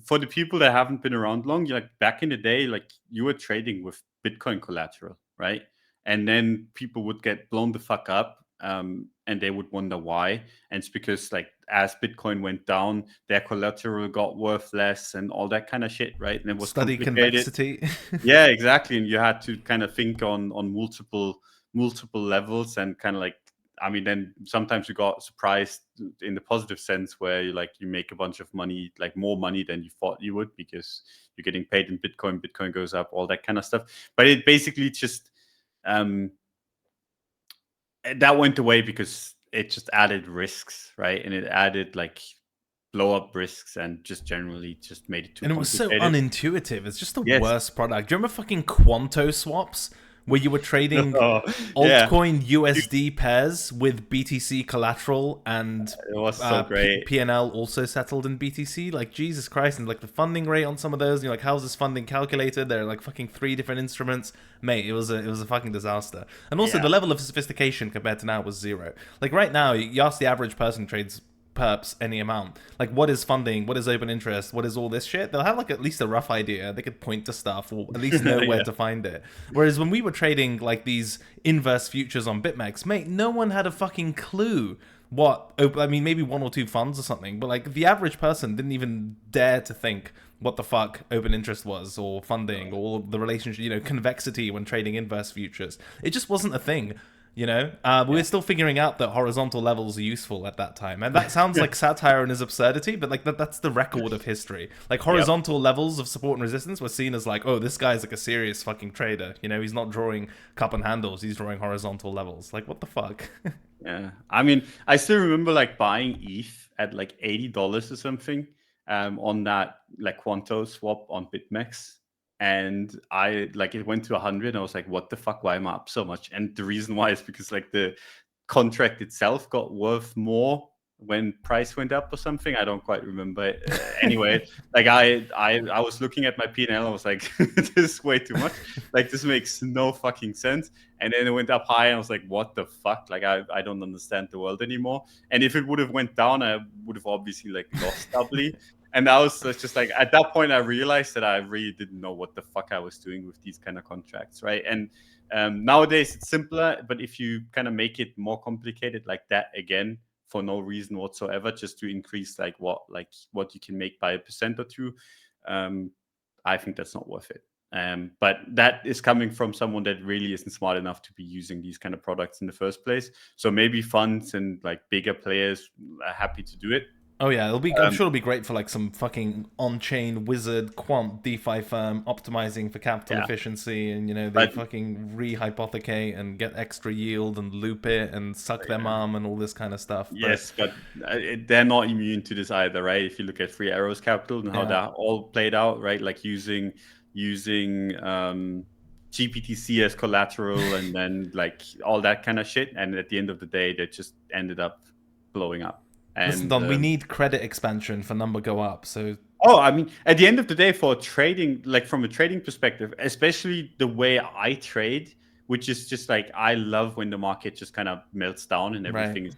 for the people that haven't been around long, like back in the day, like you were trading with Bitcoin collateral, right? And then people would get blown the fuck up, and they would wonder why. And it's because like as Bitcoin went down, their collateral got worth less and all that kind of shit, right? And it was Study complicated. convexity. Yeah, exactly. And you had to kind of think on multiple levels, and kind of like, I mean, then sometimes you got surprised in the positive sense where you make a bunch of money, like more money than you thought you would, because you're getting paid in Bitcoin. Bitcoin goes up, all that kind of stuff. But it basically just that went away because it just added risks, right? And it added like blow up risks, and just generally just made it too And it was so complicated. unintuitive. It's just the Yes. worst product. Do you remember fucking Quanto swaps? Where you were trading Oh, yeah. altcoin USD pairs with BTC collateral, and It was so great. PNL also settled in BTC. Like, Jesus Christ. And like the funding rate on some of those, you're like, how's this funding calculated? There are like fucking 3 different instruments. Mate, it was a fucking disaster. And also Yeah. the level of sophistication compared to now was zero. Like right now, you ask the average person who trades perps any amount, like what is funding, what is open interest, what is all this shit, they'll have like at least a rough idea. They could point to stuff or at least know where Yeah. to find it. Whereas when we were trading like these inverse futures on BitMEX, mate, no one had a fucking clue what, I mean, maybe 1 or 2 funds or something, but like the average person didn't even dare to think what the fuck open interest was, or funding, or the relationship, convexity when trading inverse futures. It just wasn't a thing. We're still figuring out that horizontal levels are useful at that time, and that sounds like satire and is absurdity, but like that's the record of history. Like horizontal levels of support and resistance were seen as like, oh, this guy's like a serious fucking trader. He's not drawing cup and handles, he's drawing horizontal levels. Like, what the fuck? Yeah. I mean, I still remember like buying ETH at like $80 or something, on that like Quanto swap on BitMEX. And I like it went to 100, and I was like, what the fuck? Why am I up so much? And the reason why is because like the contract itself got worth more when price went up or something. I don't quite remember. Anyway, like I was looking at my P&L. I was like, this is way too much. Like this makes no fucking sense. And then it went up high, and I was like, what the fuck? Like I don't understand the world anymore. And if it would have went down, I would have obviously like lost doubly. And I was just like, at that point, I realized that I really didn't know what the fuck I was doing with these kind of contracts, right? And nowadays it's simpler, but if you kind of make it more complicated like that again for no reason whatsoever, just to increase like what you can make by 1% or 2, I think that's not worth it. But that is coming from someone that really isn't smart enough to be using these kind of products in the first place. So maybe funds and like bigger players are happy to do it. Oh yeah, I'm sure it'll be great for like some fucking on-chain wizard quant DeFi firm optimizing for capital Yeah. efficiency, and they But fucking rehypothecate and get extra yield and loop it and suck their mom and all this kind of stuff. yes, but they're not immune to this either, right? If you look at Free Arrows Capital and how that all played out, right? Like using GPTC as collateral, and then like all that kind of shit. And at the end of the day, they just ended up blowing up. Listen, And Don, we need credit expansion for number go up. So I mean, at the end of the day, for trading, like from a trading perspective, especially the way I trade, which is just like I love when the market just kind of melts down and everything is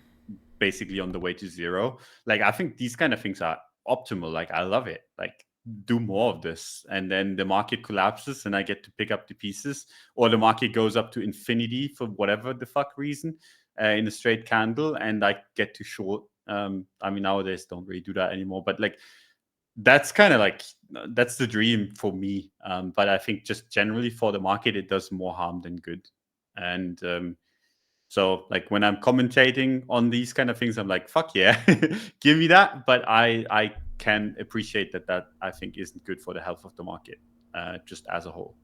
basically on the way to zero. Like I think these kind of things are optimal. Like I love it. Like do more of this, and then the market collapses and I get to pick up the pieces, or the market goes up to infinity for whatever the fuck reason, in a straight candle, and I get to short I mean, nowadays don't really do that anymore, but like that's kind of like that's the dream for me. But I think just generally for the market, it does more harm than good. And so like when I'm commentating on these kind of things, I'm like, fuck yeah, give me that. But I can appreciate that I think isn't good for the health of the market, just as a whole.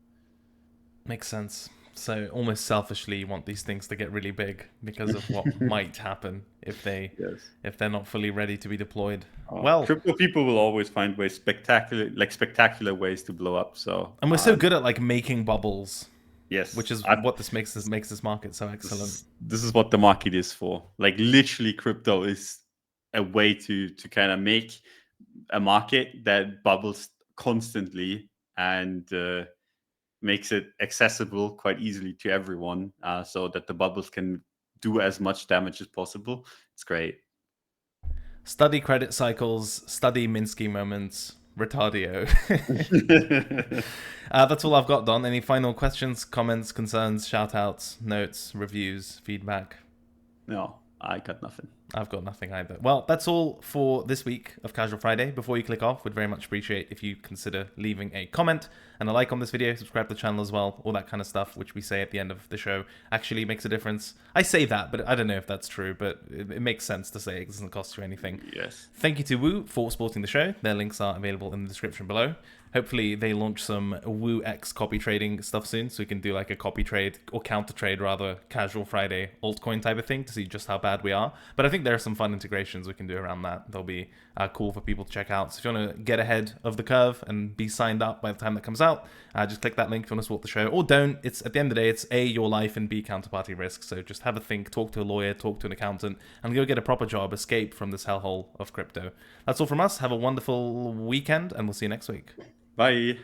Makes sense. So almost selfishly, you want these things to get really big because of what might happen if they're not fully ready to be deployed. Well, crypto people will always find ways, spectacular ways to blow up. So and we're so good at like making bubbles. Yes, which is what this makes this market so excellent. This is what the market is for. Like literally, crypto is a way to kind of make a market that bubbles constantly and makes it accessible quite easily to everyone, so that the bubbles can do as much damage as possible. It's great. Study credit cycles, study Minsky moments, retardio. That's all I've got, Don. Any final questions, comments, concerns, shout-outs, notes, reviews, feedback? No, I got nothing. I've got nothing either. Well, that's all for this week of Casual Friday. Before you click off, we'd very much appreciate if you consider leaving a comment and a like on this video, subscribe to the channel as well, all that kind of stuff, which we say at the end of the show actually makes a difference. I say that, but I don't know if that's true, but it makes sense to say it doesn't cost you anything. Yes. Thank you to Woo for supporting the show. Their links are available in the description below. Hopefully they launch some Woo X copy trading stuff soon, so we can do like a copy trade, or counter trade rather, casual Friday altcoin type of thing to see just how bad we are. But I think there are some fun integrations we can do around that. They'll be cool for people to check out. So if you want to get ahead of the curve and be signed up by the time that comes out, just click that link if you want to support the show. Or don't. It's at the end of the day, it's A, your life, and B, counterparty risk. So just have a think, talk to a lawyer, talk to an accountant, and go get a proper job, escape from this hellhole of crypto. That's all from us. Have a wonderful weekend, and we'll see you next week. Bye.